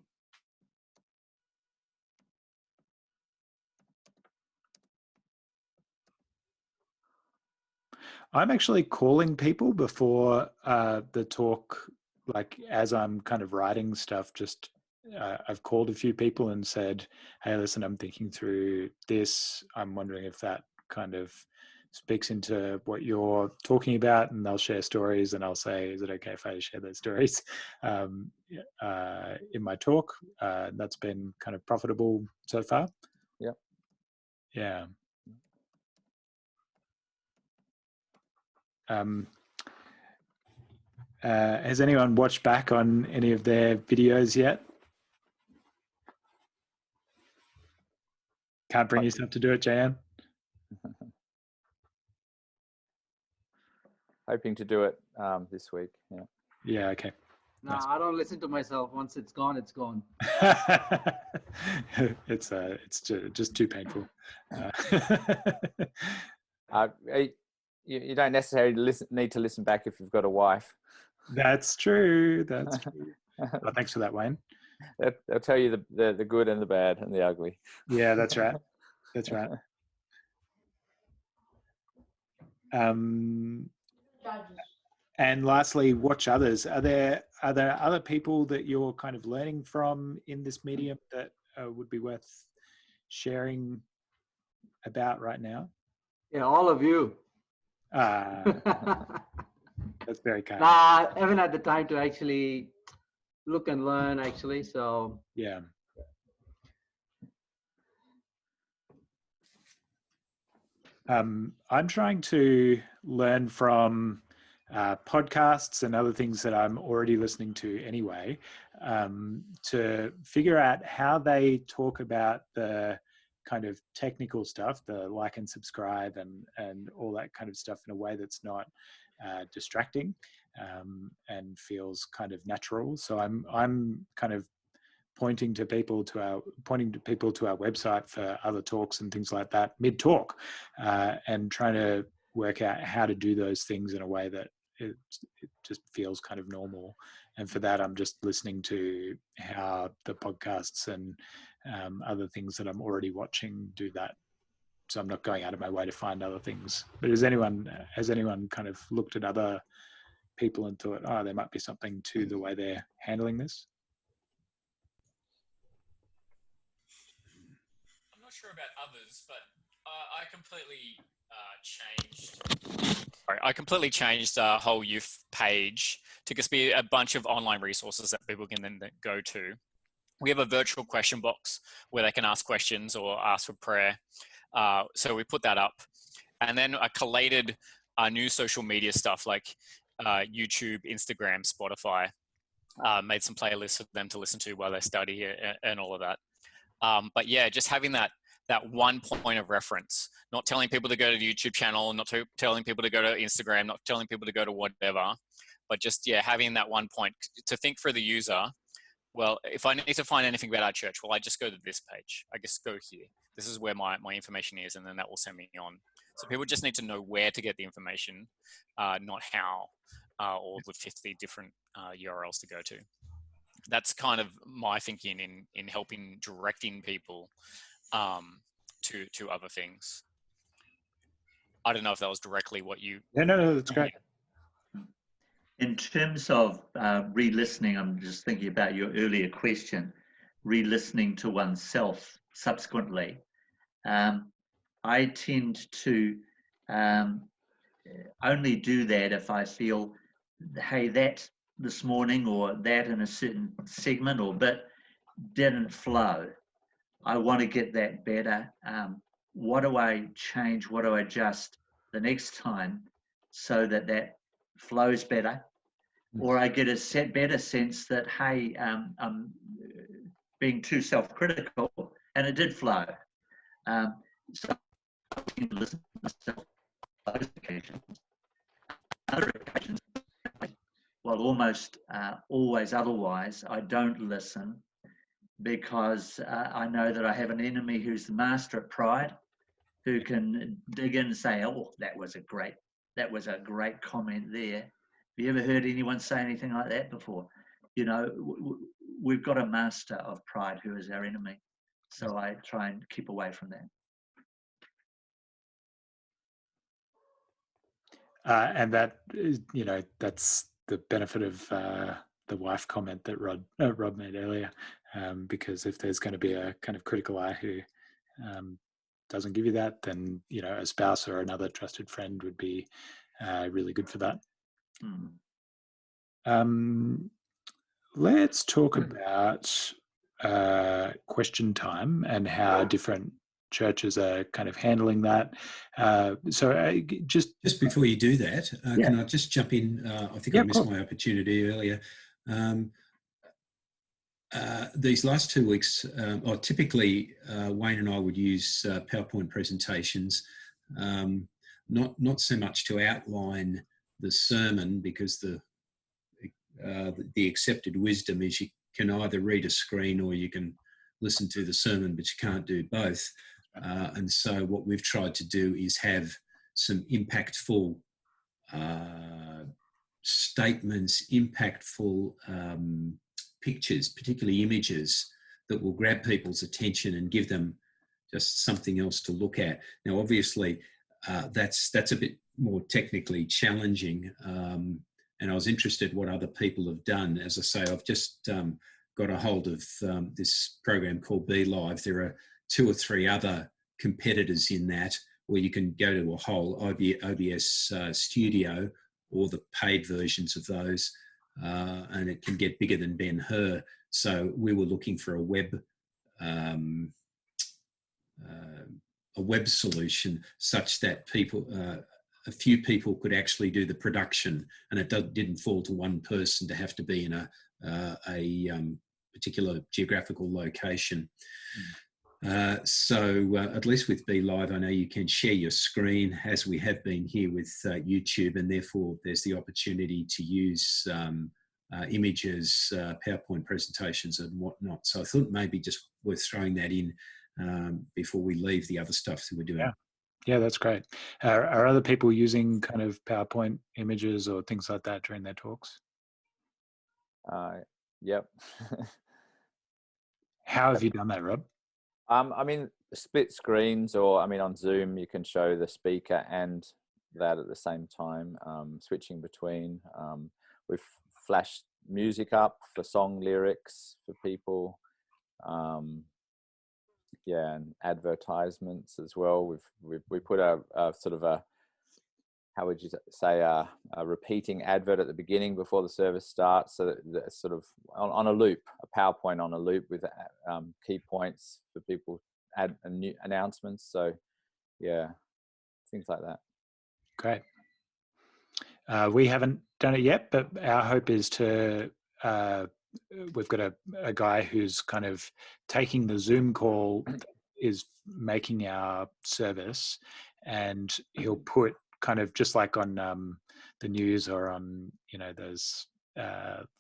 I'm actually calling people before the talk, like as I'm kind of writing stuff, just I've called a few people and said, hey, listen, I'm thinking through this. I'm wondering if that kind of speaks into what you're talking about, and they'll share stories, and I'll say, is it okay if I share those stories in my talk? That's been kind of profitable so far. Yeah. Yeah. Has anyone watched back on any of their videos yet? Can't bring yourself to do it, Jan? Hoping to do it this week. Yeah. Yeah, okay. No, Nice. I don't listen to myself. Once it's gone, it's gone. It's just too painful. You don't necessarily need to listen back if you've got a wife. That's true. That's true. Well, thanks for that, Wayne. They'll tell you the good and the bad and the ugly. Yeah, that's right. That's right. And lastly, watch others. Are there other people that you're kind of learning from in this medium that would be worth sharing about right now? Yeah, all of you. That's very kind. Nah, I haven't had the time to actually look and learn, actually. So Yeah. I'm trying to learn from podcasts and other things that I'm already listening to anyway, to figure out how they talk about the kind of technical stuff, the like and subscribe and all that kind of stuff in a way that's not distracting and feels kind of natural. So I'm kind of pointing people to our website for other talks and things like that mid talk, and trying to work out how to do those things in a way that it just feels kind of normal. And for that, I'm just listening to how the podcasts and other things that I'm already watching do that. So I'm not going out of my way to find other things. But has anyone kind of looked at other people and thought, oh, there might be something to the way they're handling this? I'm not sure about others, but I completely changed our whole youth page to just be a bunch of online resources that people can then go to. We have a virtual question box where they can ask questions or ask for prayer. So we put that up. And then I collated new social media stuff like YouTube, Instagram, Spotify, made some playlists for them to listen to while they study and all of that. But yeah, just having that one point of reference, not telling people to go to the YouTube channel, not telling people to go to Instagram, not telling people to go to whatever, but just, yeah, having that one point to think for the user. Well, if I need to find anything about our church, well, I just go to this page. I just go here. This is where my information is, and then that will send me on. So people just need to know where to get the information, not how, or the 50 different URLs to go to. That's kind of my thinking in helping directing people to other things. I don't know if that was directly what you... No, that's great. In terms of re-listening, I'm just thinking about your earlier question, re-listening to oneself subsequently. I tend to only do that if I feel, hey, that this morning or that in a certain segment or bit didn't flow. I want to get that better. What do I change? What do I adjust the next time so that flows better? Or I get a better sense that, hey, I'm being too self-critical, and it did flow. So I tend to listen to myself on those occasions. Other occasions, well, almost always otherwise, I don't listen because I know that I have an enemy who's the master at pride, who can dig in and say, oh, that was a great comment there. Have you ever heard anyone say anything like that before? You know, we've got a master of pride who is our enemy. So I try and keep away from that. And that is, that's the benefit of the wife comment that Rob made earlier, because if there's going to be a kind of critical eye who doesn't give you that, then a spouse or another trusted friend would be really good for that. Let's talk about question time and how different churches are kind of handling that. Just before you do that, can I just jump in? I think I missed my opportunity earlier. These last 2 weeks, typically Wayne and I would use PowerPoint presentations, not so much to outline the sermon, because the accepted wisdom is you can either read a screen or you can listen to the sermon, but you can't do both. And so what we've tried to do is have some impactful statements, impactful pictures, particularly images, that will grab people's attention and give them just something else to look at. Now, obviously, that's a bit more technically challenging, and I was interested what other people have done. As I say, I've just got a hold of this program called SpeakLife. There are 2 or 3 other competitors in that, where you can go to a whole OBS studio, or the paid versions of those, and it can get bigger than Ben-Hur. So we were looking for a web solution such that a few people could actually do the production, and it didn't fall to one person to have to be in a particular geographical location. So at least with SpeakLife, I know you can share your screen, as we have been here with YouTube, and therefore there's the opportunity to use images, PowerPoint presentations and whatnot. So I thought maybe just worth throwing that in before we leave the other stuff that we're doing. Yeah, that's great. Are other people using kind of PowerPoint images or things like that during their talks? Yep. How have you done that, Rob? I mean, split screens, or on Zoom, you can show the speaker and that at the same time, switching between. We've flashed music up for song lyrics for people. And advertisements as well. We put a sort of a, how would you say, a repeating advert at the beginning before the service starts, so that it's sort of on a loop, a PowerPoint on a loop with key points for people, add new announcements. So yeah, things like that. Great. We haven't done it yet, but our hope is to, we've got a guy who's kind of taking the Zoom call, is making our service, and he'll put kind of just like on the news or on those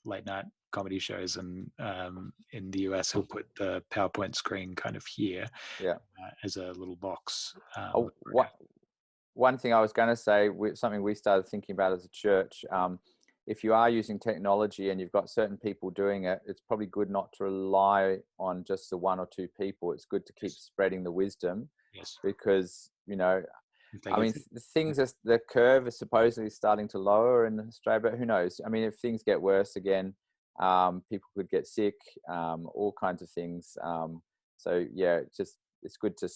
late night comedy shows, and in the US he'll put the PowerPoint screen kind of here, as a little box. One thing I was going to say, something we started thinking about as a church, if you are using technology and you've got certain people doing it, it's probably good not to rely on just the 1 or 2 people. It's good to keep spreading the wisdom, because the curve is supposedly starting to lower in Australia, but who knows? If things get worse again, people could get sick, all kinds of things. So yeah, it's good to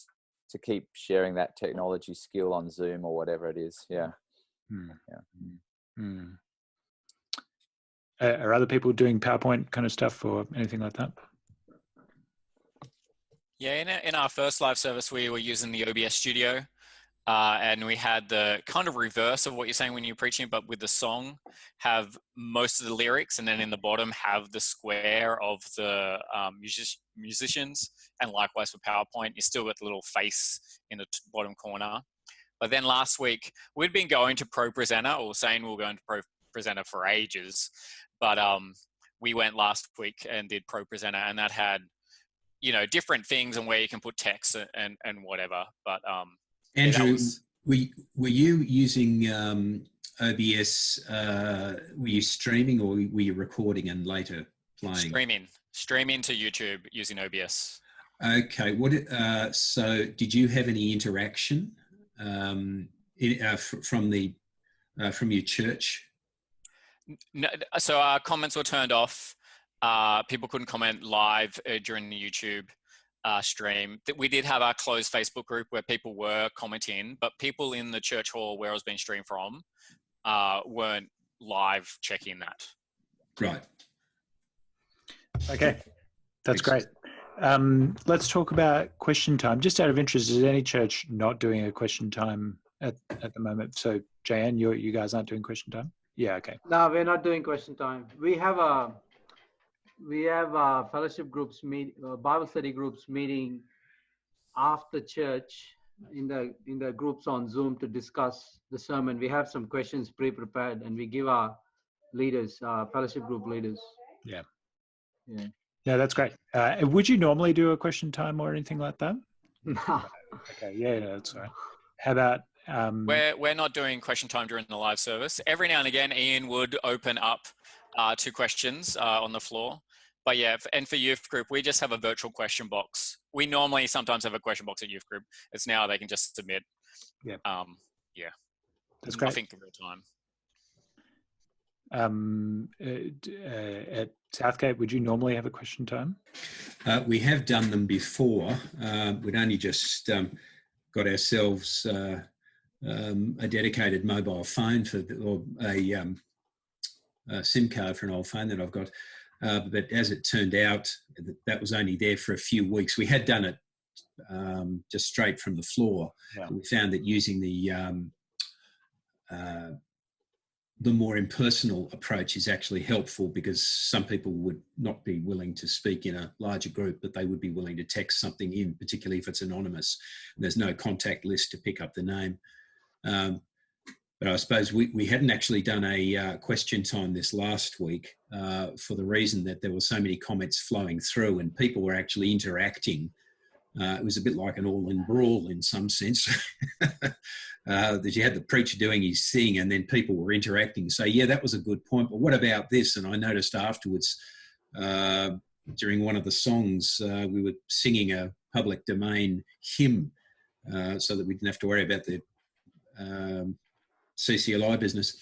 keep sharing that technology skill on Zoom or whatever it is. Are other people doing PowerPoint kind of stuff or anything like that? Yeah, in our first live service, we were using the OBS studio, and we had the kind of reverse of what you're saying when you're preaching, but with the song, have most of the lyrics, and then in the bottom have the square of the musicians, and likewise for PowerPoint, you still got the little face in the bottom corner. But then last week, we'd been going to Pro Presenter, or saying we were going to Pro Presenter for ages, but we went last week and did Pro Presenter, and that had different things and where you can put text and whatever. But Andrew, were you using OBS? Were you streaming, or were you recording and later playing? Streaming to YouTube using OBS. Okay. So did you have any interaction from your church? No, so our comments were turned off. People couldn't comment live during the YouTube. stream, that we did have our closed Facebook group where people were commenting, but people in the church hall where it was being streamed from weren't live checking that. Right. Okay, that's great. Let's talk about question time. Just out of interest, is any church not doing a question time at the moment? So, Jayan, you guys aren't doing question time? Yeah, okay. No, we're not doing question time. We have fellowship groups Bible study groups meeting after church in the groups on Zoom to discuss the sermon. We have some questions pre-prepared, and we give our leaders, fellowship group leaders. Yeah. Yeah. Yeah, that's great. Would you normally do a question time or anything like that? No. Okay, yeah, that's all right. How about... We're not doing question time during the live service. Every now and again, Ian would open up to questions on the floor. But yeah, and for youth group, we just have a virtual question box. We normally sometimes have a question box at youth group. It's now they can just submit. Yeah. Yeah. That's great. Nothing in real time. At Southgate, would you normally have a question time? We have done them before. We'd only just got ourselves a dedicated mobile phone or a SIM card for an old phone that I've got. But as it turned out, that was only there for a few weeks. We had done it just straight from the floor. Yeah. We found that using the more impersonal approach is actually helpful, because some people would not be willing to speak in a larger group, but they would be willing to text something in, particularly if it's anonymous. And there's no contact list to pick up the name. But I suppose we hadn't actually done a question time this last week for the reason that there were so many comments flowing through and people were actually interacting. It was a bit like an all-in brawl in some sense. That you had the preacher doing his thing and then people were interacting. So yeah, that was a good point. But what about this? And I noticed afterwards, during one of the songs, we were singing a public domain hymn so that we didn't have to worry about the CCLI business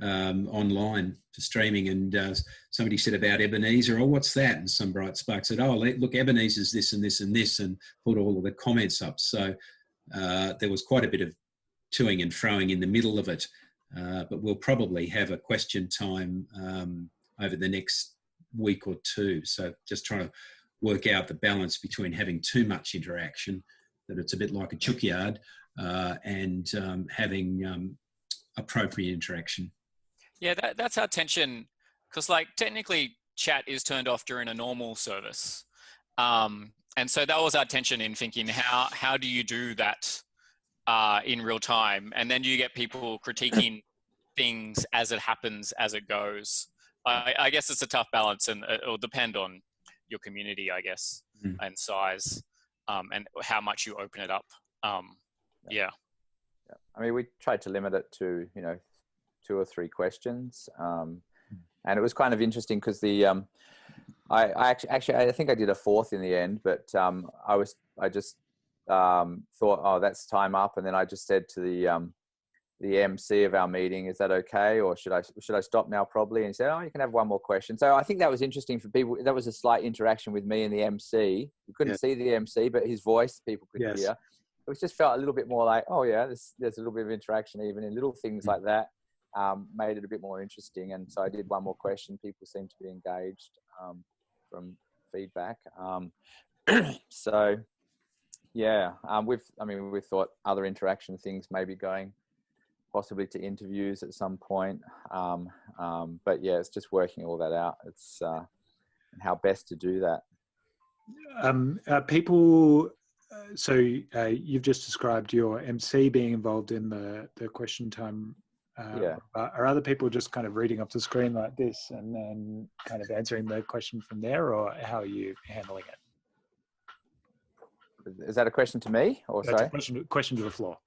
online for streaming. And somebody said about Ebenezer, oh, what's that? And some bright spark said, oh, look, Ebenezer's this and this and this, and put all of the comments up. So there was quite a bit of toing and froing in the middle of it. But we'll probably have a question time over the next week or two. So just trying to work out the balance between having too much interaction, that it's a bit like a chook yard, and having appropriate interaction. Yeah, that's our tension, because like technically chat is turned off during a normal service. And so that was our tension in thinking, how do you do that in real time? And then you get people critiquing things as it happens, as it goes. I guess it's a tough balance, and it'll depend on your community, I guess, and size, and how much you open it up. Yeah. I mean, we tried to limit it to, 2 or 3 questions. And it was kind of interesting because I think I did a 4th in the end, but I just thought, oh, that's time up. And then I just said to the MC of our meeting, is that okay? Or should I stop now probably? And he said, oh, you can have one more question. So I think that was interesting for people. That was a slight interaction with me and the MC. You couldn't see the MC, but his voice people could hear. It just felt a little bit more like, oh yeah, there's a little bit of interaction even in little things like that. Made it a bit more interesting. And so I did one more question. People seemed to be engaged from feedback. So yeah, we've thought other interaction things maybe going possibly to interviews at some point. But yeah, it's just working all that out. It's how best to do that. People, so you've just described your MC being involved in the question time. Are other people just kind of reading off the screen like this and then kind of answering the question from there, or how are you handling it? Is that a question to me, or That's sorry? a question to the floor.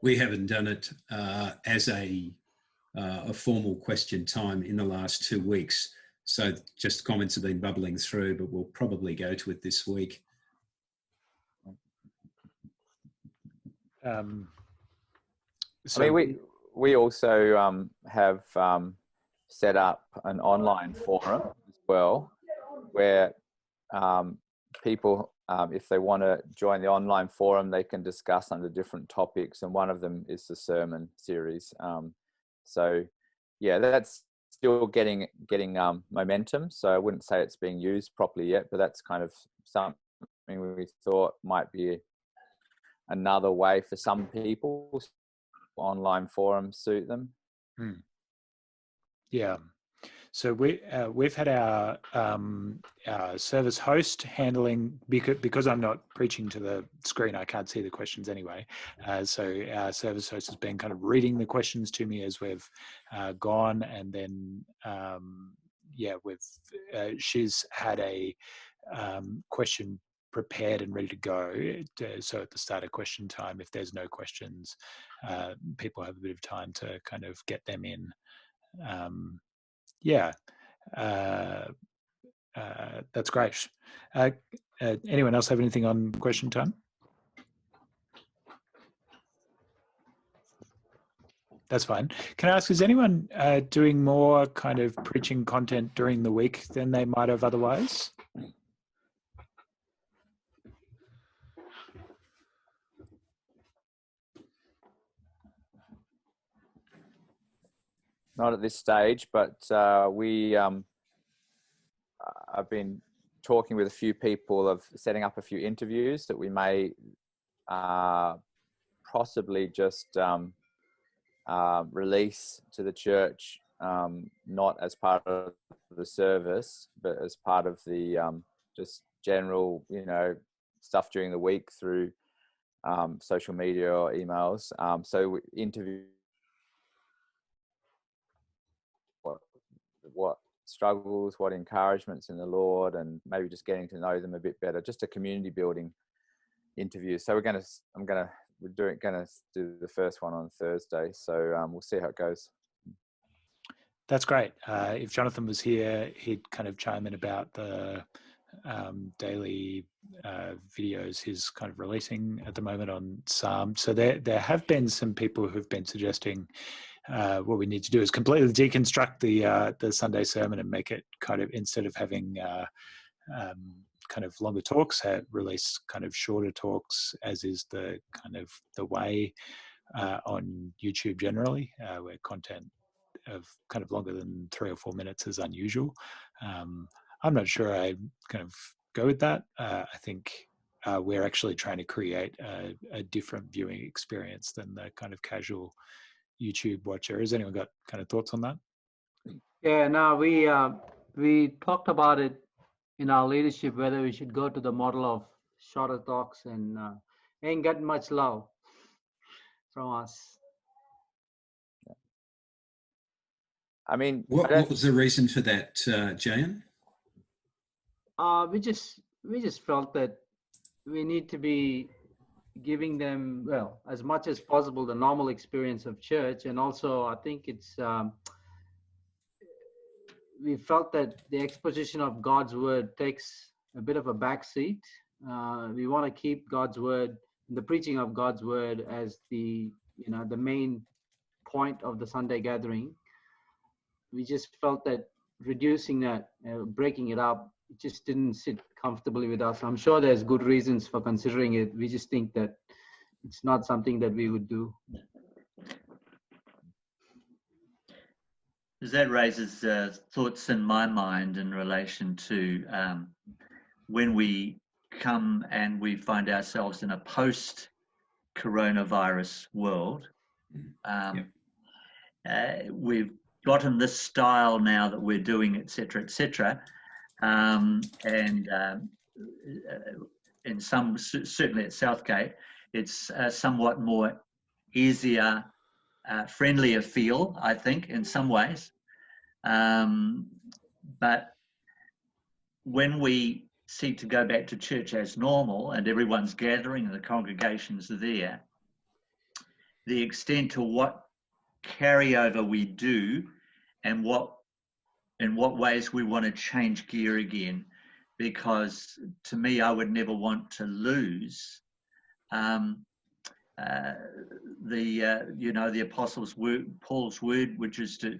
We haven't done it as a formal question time in the last 2 weeks. So just comments have been bubbling through, but we'll probably go to it this week. So we also have set up an online forum as well, where people, if they want to join the online forum, they can discuss under different topics, and one of them is the sermon series. So yeah, that's still getting momentum. So I wouldn't say it's being used properly yet, but that's kind of something we thought might be another way for some people. Online forums suit them. Yeah. So we've had our service host handling, because I'm not preaching to the screen, I can't see the questions anyway. So our service host has been kind of reading the questions to me as we've gone, and then she's had a question prepared and ready to go. So at the start of question time, if there's no questions, people have a bit of time to kind of get them in. That's great. Anyone else have anything on question time? That's fine. Can I ask, is anyone doing more kind of preaching content during the week than they might have otherwise? Not at this stage, but I've been talking with a few people of setting up a few interviews that we may possibly just release to the church, not as part of the service, but as part of the just general, stuff during the week through social media or emails. So we interview what struggles, what encouragements in the Lord, and maybe just getting to know them a bit better, just a community building interview. So we're going to do the first one on Thursday. So we'll see how it goes. That's great. If Jonathan was here, he'd kind of chime in about the daily videos he's kind of releasing at the moment on Psalm. So there have been some people who've been suggesting what we need to do is completely deconstruct the Sunday sermon and make it kind of, instead of having kind of longer talks, release kind of shorter talks, as is the kind of the way on YouTube generally, where content of kind of longer than 3 or 4 minutes is unusual. I'm not sure I kind of go with that. I think we're actually trying to create a different viewing experience than the kind of casual YouTube watcher. Has anyone got kind of thoughts on that? Yeah, no, we talked about it in our leadership, whether we should go to the model of shorter talks, and ain't got much love from us. I mean, what was the reason for that, Jayan? We just felt that we need to be giving them, well, as much as possible, the normal experience of church. And also, I think it's we felt that the exposition of God's word takes a bit of a backseat. We want to keep God's word, the preaching of God's word, as the main point of the Sunday gathering. We just felt that reducing that, breaking it up, it just didn't sit comfortably with us. I'm sure there's good reasons for considering it. We just think that it's not something that we would do. That raises thoughts in my mind in relation to when we come and we find ourselves in a post-coronavirus world. We've gotten this style now that we're doing, etc., etc. And in some, certainly at Southgate, it's somewhat more easier, friendlier feel, I think, in some ways. But when we seek to go back to church as normal and everyone's gathering and the congregations are there, the extent to what carryover we do and in what ways we want to change gear again, because to me, I would never want to lose the Apostles' word, Paul's word, which is to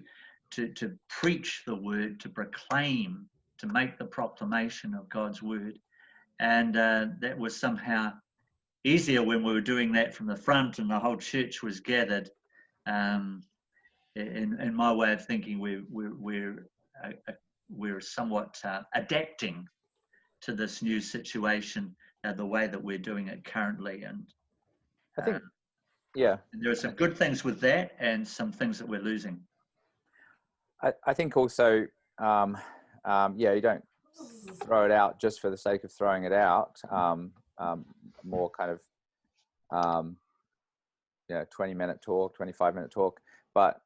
to preach the word, to proclaim, to make the proclamation of God's word. And that was somehow easier when we were doing that from the front and the whole church was gathered. In my way of thinking, we're somewhat adapting to this new situation, the way that we're doing it currently. And I think, yeah, there are some good things with that and some things that we're losing. I think also, yeah, you don't throw it out just for the sake of throwing it out. More kind of, 20-minute talk, 25-minute talk. But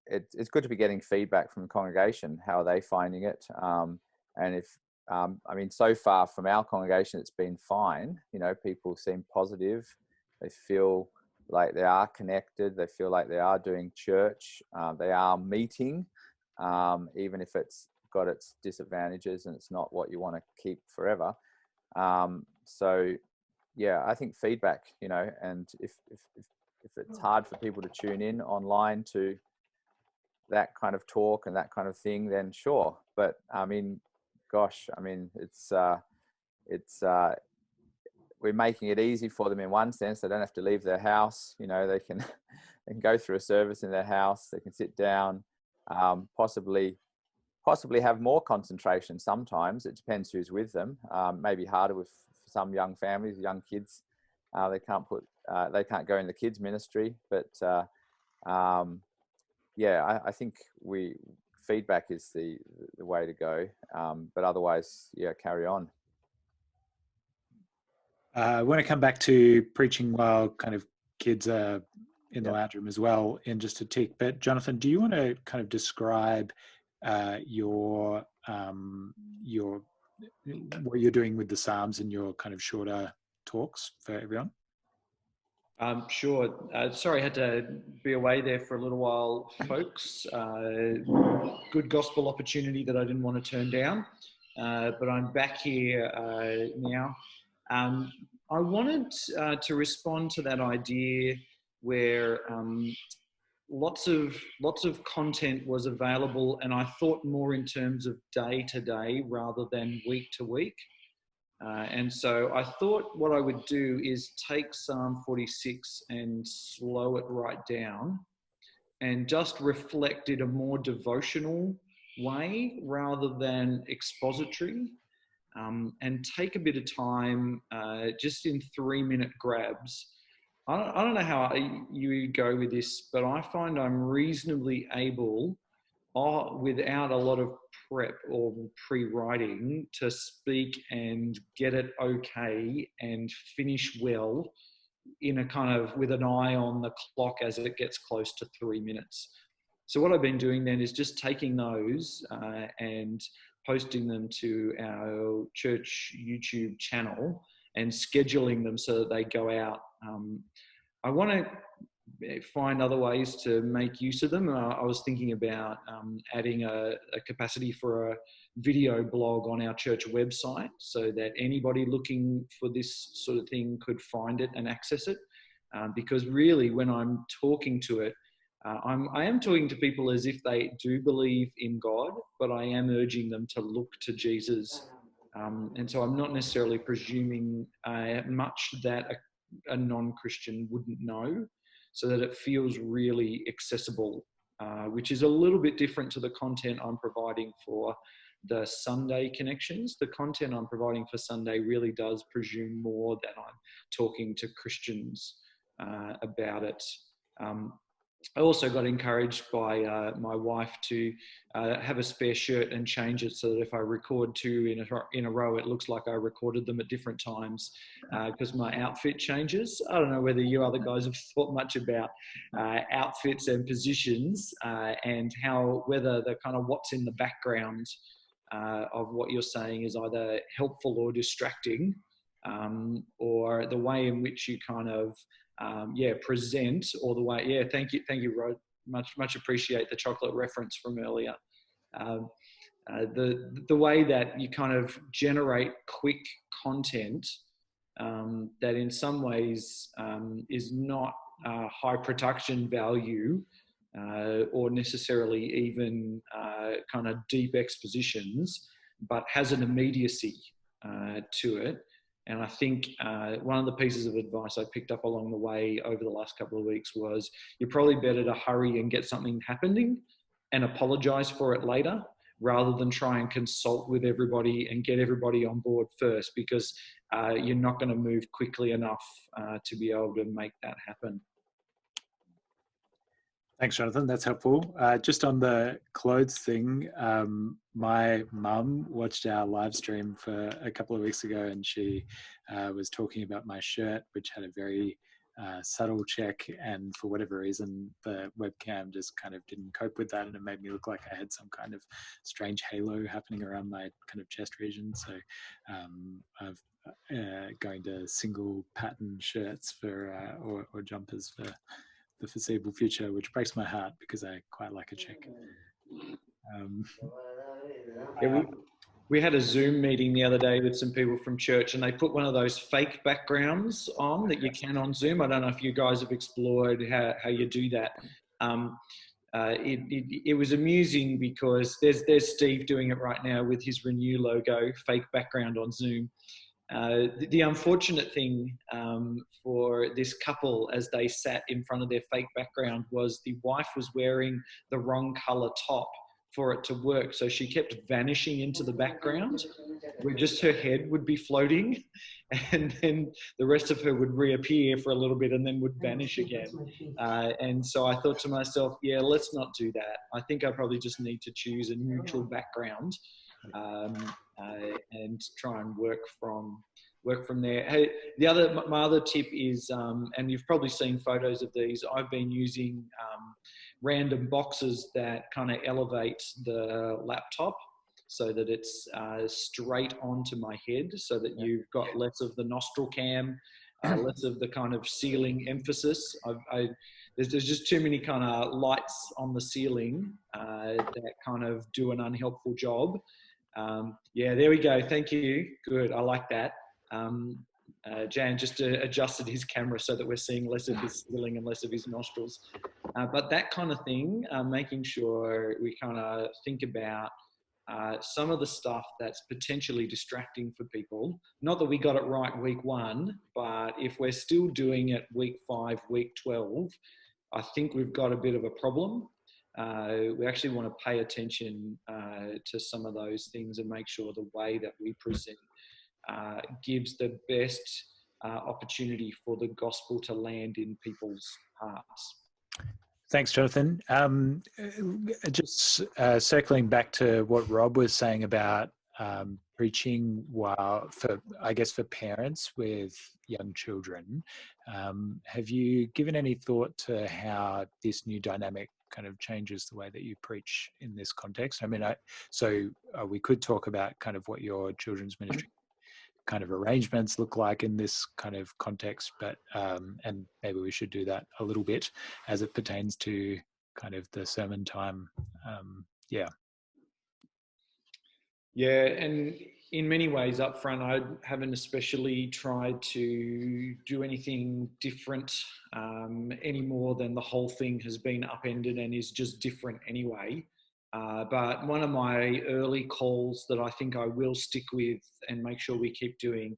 it's good to be getting feedback from the congregation. How are they finding it? And if, I mean, so far from our congregation, it's been fine. You know, people seem positive. They feel like they are connected. They feel like they are doing church. They are meeting, even if it's got its disadvantages and it's not what you want to keep forever. So, yeah, I think feedback, you know, and if it's hard for people to tune in online to that kind of talk and that kind of thing, then sure. But I mean, gosh, I mean, it's we're making it easy for them in one sense. They don't have to leave their house. You know, they can go through a service in their house. They can sit down, possibly have more concentration. Sometimes it depends who's with them. Maybe harder with some young families, young kids. They can't go in the kids ministry, but yeah, I think feedback is the way to go. But otherwise, yeah, carry on. I want to come back to preaching while kind of kids are in the lounge room as well in just a tick. But Jonathan, do you want to kind of describe your what you're doing with the Psalms and your kind of shorter talks for everyone? Sure. Sorry, I had to be away there for a little while, folks. Good gospel opportunity that I didn't want to turn down, but I'm back here now. I wanted to respond to that idea where lots of content was available, and I thought more in terms of day to day rather than week to week. And so I thought what I would do is take Psalm 46 and slow it right down and just reflect it a more devotional way rather than expository, and take a bit of time just in 3-minute grabs. I don't know how you go with this, but I find I'm reasonably able, without a lot of prep or pre-writing, to speak and get it okay and finish well in a kind of with an eye on the clock as it gets close to 3 minutes. So what I've been doing then is just taking those and posting them to our church YouTube channel and scheduling them so that they go out. I want to find other ways to make use of them. I was thinking about adding a capacity for a video blog on our church website so that anybody looking for this sort of thing could find it and access it. Because really, when I'm talking to it, I am talking to people as if they do believe in God, but I am urging them to look to Jesus. And so I'm not necessarily presuming much that a non-Christian wouldn't know, so that it feels really accessible, which is a little bit different to the content I'm providing for the Sunday connections. The content I'm providing for Sunday really does presume more that I'm talking to Christians about it. I also got encouraged by my wife to have a spare shirt and change it so that if I record two in a row, it looks like I recorded them at different times because my outfit changes. I don't know whether you other guys have thought much about outfits and positions and whether the kind of what's in the background of what you're saying is either helpful or distracting, or the way in which you kind of present, or the way, thank you, Rod. Much appreciate the chocolate reference from earlier. The way that you kind of generate quick content that in some ways is not high production value, or necessarily even kind of deep expositions, but has an immediacy to it. And I think one of the pieces of advice I picked up along the way over the last couple of weeks was you're probably better to hurry and get something happening and apologize for it later, rather than try and consult with everybody and get everybody on board first, because you're not going to move quickly enough to be able to make that happen. Thanks, Jonathan. That's helpful. Just on the clothes thing, my mum watched our live stream for a couple of weeks ago, and she was talking about my shirt, which had a very subtle check, and for whatever reason, the webcam just kind of didn't cope with that, and it made me look like I had some kind of strange halo happening around my kind of chest region. So I've going to single pattern shirts for or jumpers for the foreseeable future, which breaks my heart because I quite like a check. Yeah, we had a Zoom meeting the other day with some people from church, and they put one of those fake backgrounds on that you can on Zoom. I don't know if you guys have explored how you do that. It was amusing because there's Steve doing it right now with his Renew logo, fake background on Zoom. The unfortunate thing for this couple as they sat in front of their fake background was the wife was wearing the wrong colour top for it to work. So she kept vanishing into the background where just her head would be floating, and then the rest of her would reappear for a little bit and then would vanish again. And so I thought to myself, yeah, let's not do that. I think I probably just need to choose a neutral background and try and work from there. Hey, my other tip is, and you've probably seen photos of these, I've been using random boxes that kind of elevate the laptop so that it's straight onto my head, so that you've got less of the nostril cam, less of the kind of ceiling emphasis. There's just too many kind of lights on the ceiling that kind of do an unhelpful job. Yeah, there we go. Thank you. Good. I like that. Jan just adjusted his camera so that we're seeing less of his ceiling and less of his nostrils. But that kind of thing, making sure we kind of think about some of the stuff that's potentially distracting for people. Not that we got it right week 1, but if we're still doing it week 5, week 12, I think we've got a bit of a problem. We actually want to pay attention to some of those things and make sure the way that we present gives the best opportunity for the gospel to land in people's hearts. Thanks, Jonathan. Just circling back to what Rob was saying about preaching for parents with young children. Have you given any thought to how this new dynamic kind of changes the way that you preach in this context? I mean, we could talk about kind of what your children's ministry kind of arrangements look like in this kind of context, but and maybe we should do that a little bit as it pertains to kind of the sermon time. Yeah, and in many ways up front, I haven't especially tried to do anything different any more than the whole thing has been upended and is just different anyway. But one of my early calls that I think I will stick with and make sure we keep doing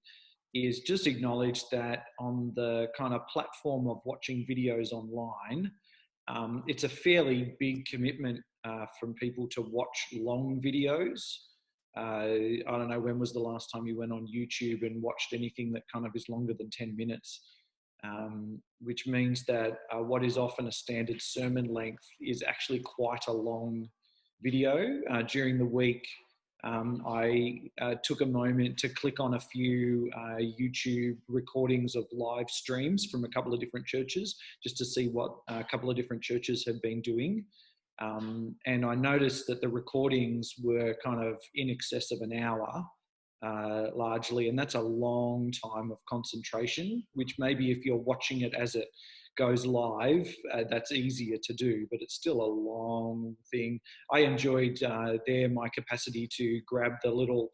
is just acknowledge that on the kind of platform of watching videos online, it's a fairly big commitment from people to watch long videos. I don't know, when was the last time you went on YouTube and watched anything that kind of is longer than 10 minutes? Which means that what is often a standard sermon length is actually quite a long video. During the week, I took a moment to click on a few YouTube recordings of live streams from a couple of different churches, just to see what a couple of different churches have been doing. And I noticed that the recordings were kind of in excess of an hour, largely, and that's a long time of concentration, which maybe if you're watching it as it goes live, that's easier to do, but it's still a long thing. I enjoyed my capacity to grab the little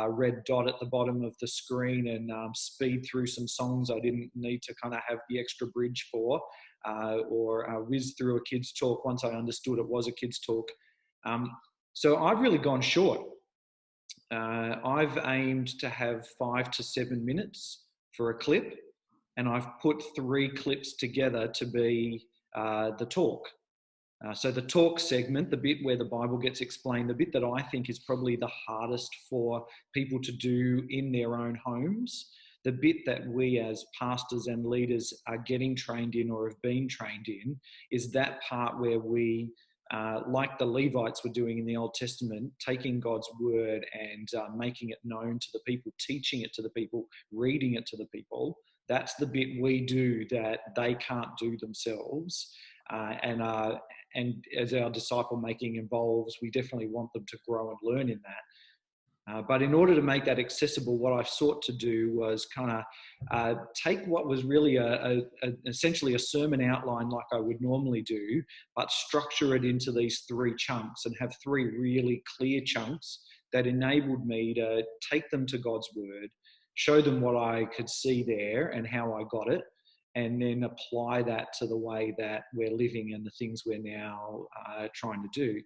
red dot at the bottom of the screen and speed through some songs I didn't need to kind of have the extra bridge for. or whiz through a kid's talk once I understood it was a kid's talk. So I've really gone short. I've aimed to have 5 to 7 minutes for a clip, and I've put 3 clips together to be the talk. So the talk segment, the bit where the Bible gets explained, the bit that I think is probably the hardest for people to do in their own homes, the bit that we as pastors and leaders are getting trained in or have been trained in, is that part where we, like the Levites were doing in the Old Testament, taking God's word and making it known to the people, teaching it to the people, reading it to the people. That's the bit we do that they can't do themselves. And as our disciple making evolves, we definitely want them to grow and learn in that. But in order to make that accessible, what I sought to do was kind of take what was really essentially a sermon outline like I would normally do, but structure it into these 3 chunks and have 3 really clear chunks that enabled me to take them to God's word, show them what I could see there and how I got it, and then apply that to the way that we're living and the things we're now trying to do.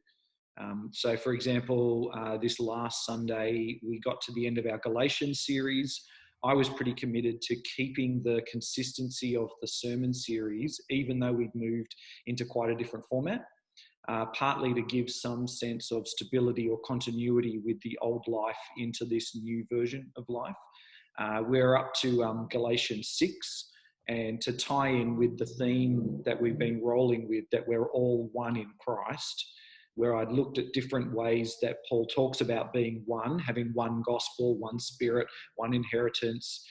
So, for example, this last Sunday, we got to the end of our Galatians series. I was pretty committed to keeping the consistency of the sermon series, even though we'd moved into quite a different format, partly to give some sense of stability or continuity with the old life into this new version of life. We're up to Galatians 6. And to tie in with the theme that we've been rolling with, that we're all one in Christ, where I'd looked at different ways that Paul talks about being one, having one gospel, one spirit, one inheritance,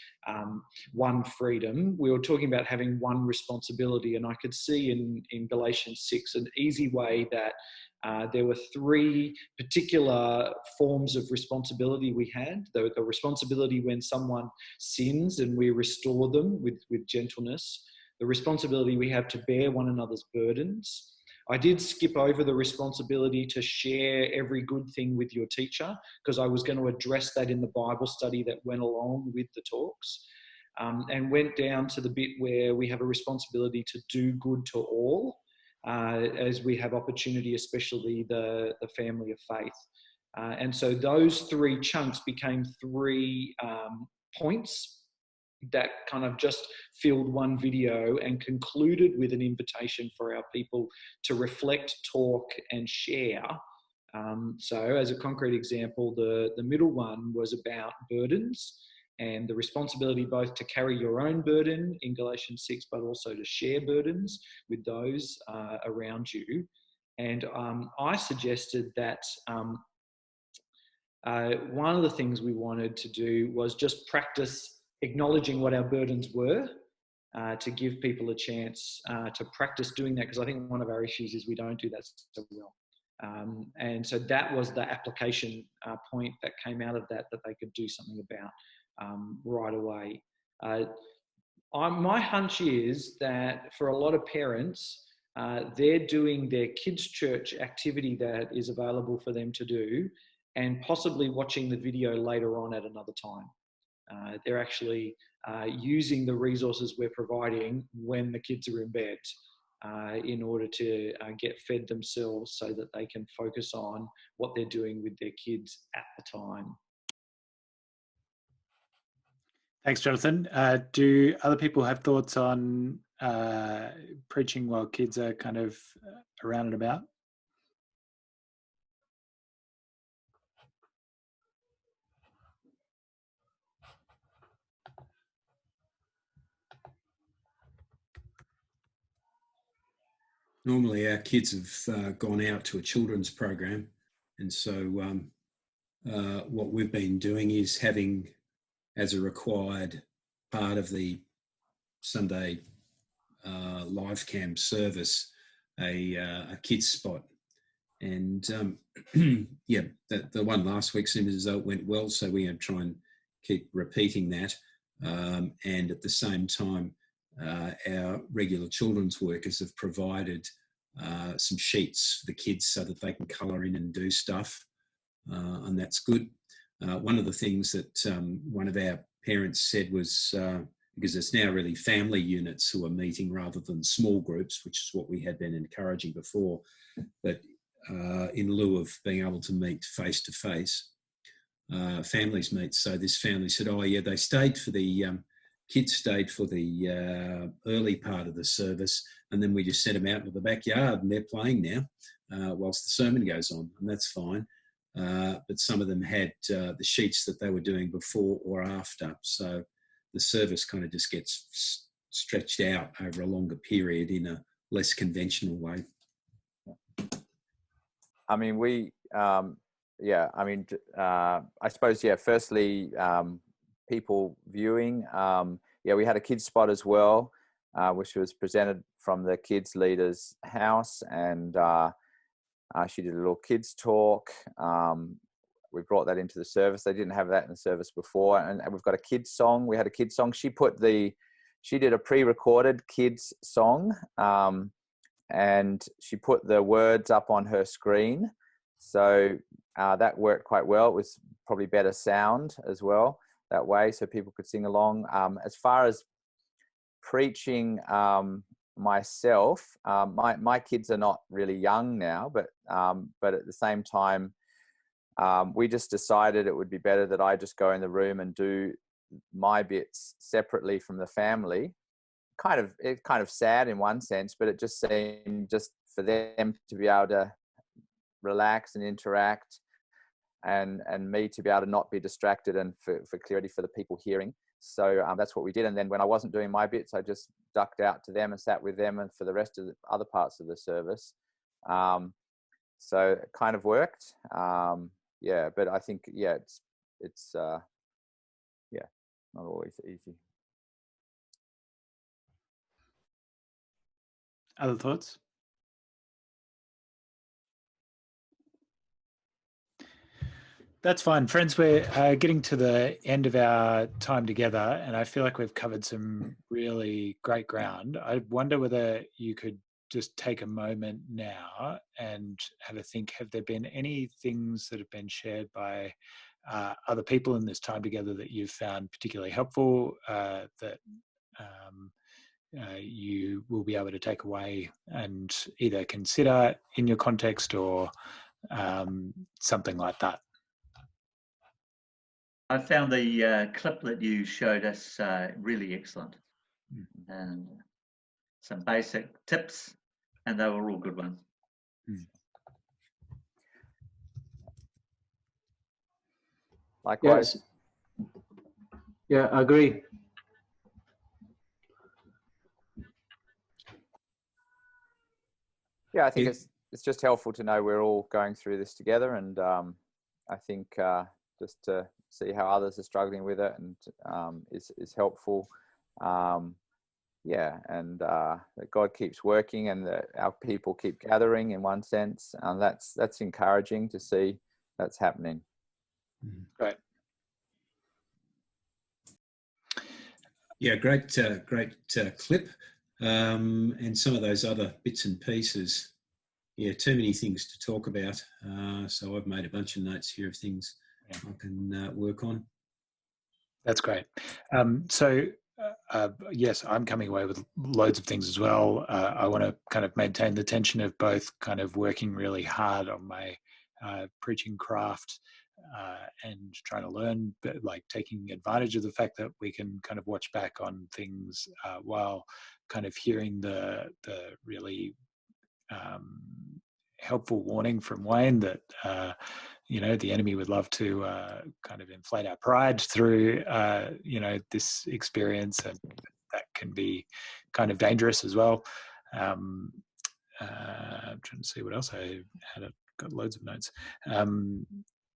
one freedom. We were talking about having one responsibility, and I could see in Galatians 6 an easy way that there were 3 particular forms of responsibility we had. The responsibility when someone sins and we restore them with gentleness. The responsibility we have to bear one another's burdens. I did skip over the responsibility to share every good thing with your teacher, because I was going to address that in the Bible study that went along with the talks, and went down to the bit where we have a responsibility to do good to all. As we have opportunity, especially the family of faith. And so those 3 chunks became 3 points that kind of just filled one video and concluded with an invitation for our people to reflect, talk and share. So as a concrete example, the middle one was about burdens and the responsibility both to carry your own burden in Galatians 6, but also to share burdens with those around you. And I suggested that one of the things we wanted to do was just practice acknowledging what our burdens were, to give people a chance to practice doing that, because I think one of our issues is we don't do that so well. And so that was the application point that came out of that they could do something about right away. My hunch is that for a lot of parents, they're doing their kids' church activity that is available for them to do and possibly watching the video later on at another time. They're actually using the resources we're providing when the kids are in bed in order to get fed themselves so that they can focus on what they're doing with their kids at the time. Thanks, Jonathan. Do other people have thoughts on preaching while kids are kind of around and about? Normally our kids have gone out to a children's program, and so what we've been doing is having, as a required part of the Sunday live cam service, a kids spot. And yeah, the one last week seemed as though it went well, so we're going to try and keep repeating that. And at the same time, our regular children's workers have provided some sheets for the kids so that they can colour in and do stuff, and that's good. One of the things that one of our parents said was, because it's now really family units who are meeting rather than small groups, which is what we had been encouraging before. But in lieu of being able to meet face to face, families meet. So this family said, oh yeah, they stayed for the kids stayed for the early part of the service, and then we just sent them out into the backyard and they're playing now whilst the sermon goes on, and that's fine. But some of them had the sheets that they were doing before or after, so the service kind of just gets stretched out over a longer period in a less conventional way. I mean, I suppose, firstly, people viewing, we had a kids spot as well, which was presented from the kids leader's house, and she did a little kids talk. We brought that into the service. They didn't have that in the service before, and we've got a kids song. We had a kids song. She did a pre-recorded kids song, and she put the words up on her screen, so that worked quite well. It was probably better sound as well that way, so people could sing along. As far as preaching myself, my kids are not really young now, but at the same time, we just decided it would be better that I just go in the room and do my bits separately from the family. It's kind of sad in one sense, but it just seemed just for them to be able to relax and interact, and me to be able to not be distracted, and for clarity for the people hearing. So that's what we did. And then when I wasn't doing my bits, I just ducked out to them and sat with them, and for the rest of the other parts of the service. So it kind of worked. But I think, it's not always easy. Other thoughts? That's fine. Friends, we're getting to the end of our time together, and I feel like we've covered some really great ground. I wonder whether you could just take a moment now and have a think. Have there been any things that have been shared by other people in this time together that you've found particularly helpful, that you will be able to take away and either consider in your context, or something like that? I found the clip that you showed us really excellent, and some basic tips, and they were all good ones. Likewise. Yeah, I agree. Yeah, I think it's just helpful to know we're all going through this together, and I think just to see how others are struggling with it, and is helpful. And that God keeps working, and that our people keep gathering in one sense, and that's encouraging to see that's happening. Right. Yeah, great clip. And some of those other bits and pieces, too many things to talk about. So I've made a bunch of notes here of things I can work on. That's great. Yes, I'm coming away with loads of things as well. I want to kind of maintain the tension of both kind of working really hard on my preaching craft, and trying to learn, but like taking advantage of the fact that we can kind of watch back on things while kind of hearing the really helpful warning from Wayne that the enemy would love to kind of inflate our pride through this experience, and that can be kind of dangerous as well. I'm trying to see what else I had. Got loads of notes.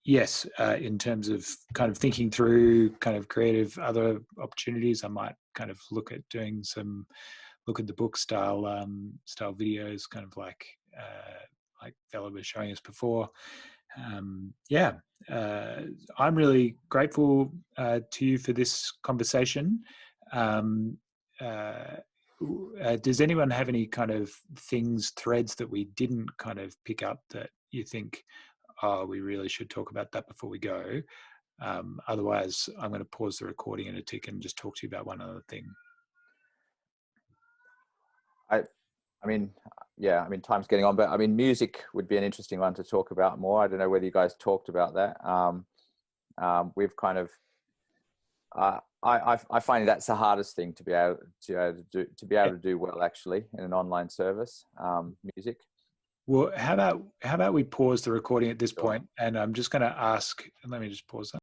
Yes, in terms of kind of thinking through kind of creative other opportunities, I might kind of look at the book style videos, kind of like Fella was showing us before. I'm really grateful to you for this conversation. Does anyone have any kind of threads that we didn't kind of pick up that you think, we really should talk about that before we go? Otherwise, I'm going to pause the recording in a tick and just talk to you about one other thing. I mean, yeah, I mean, time's getting on, but I mean, music would be an interesting one to talk about more. I don't know whether you guys talked about that. We've kind of, I find that's the hardest thing to be able to do well, actually, in an online service, music. Well, how about we pause the recording at this point, and I'm just going to ask, let me just pause that.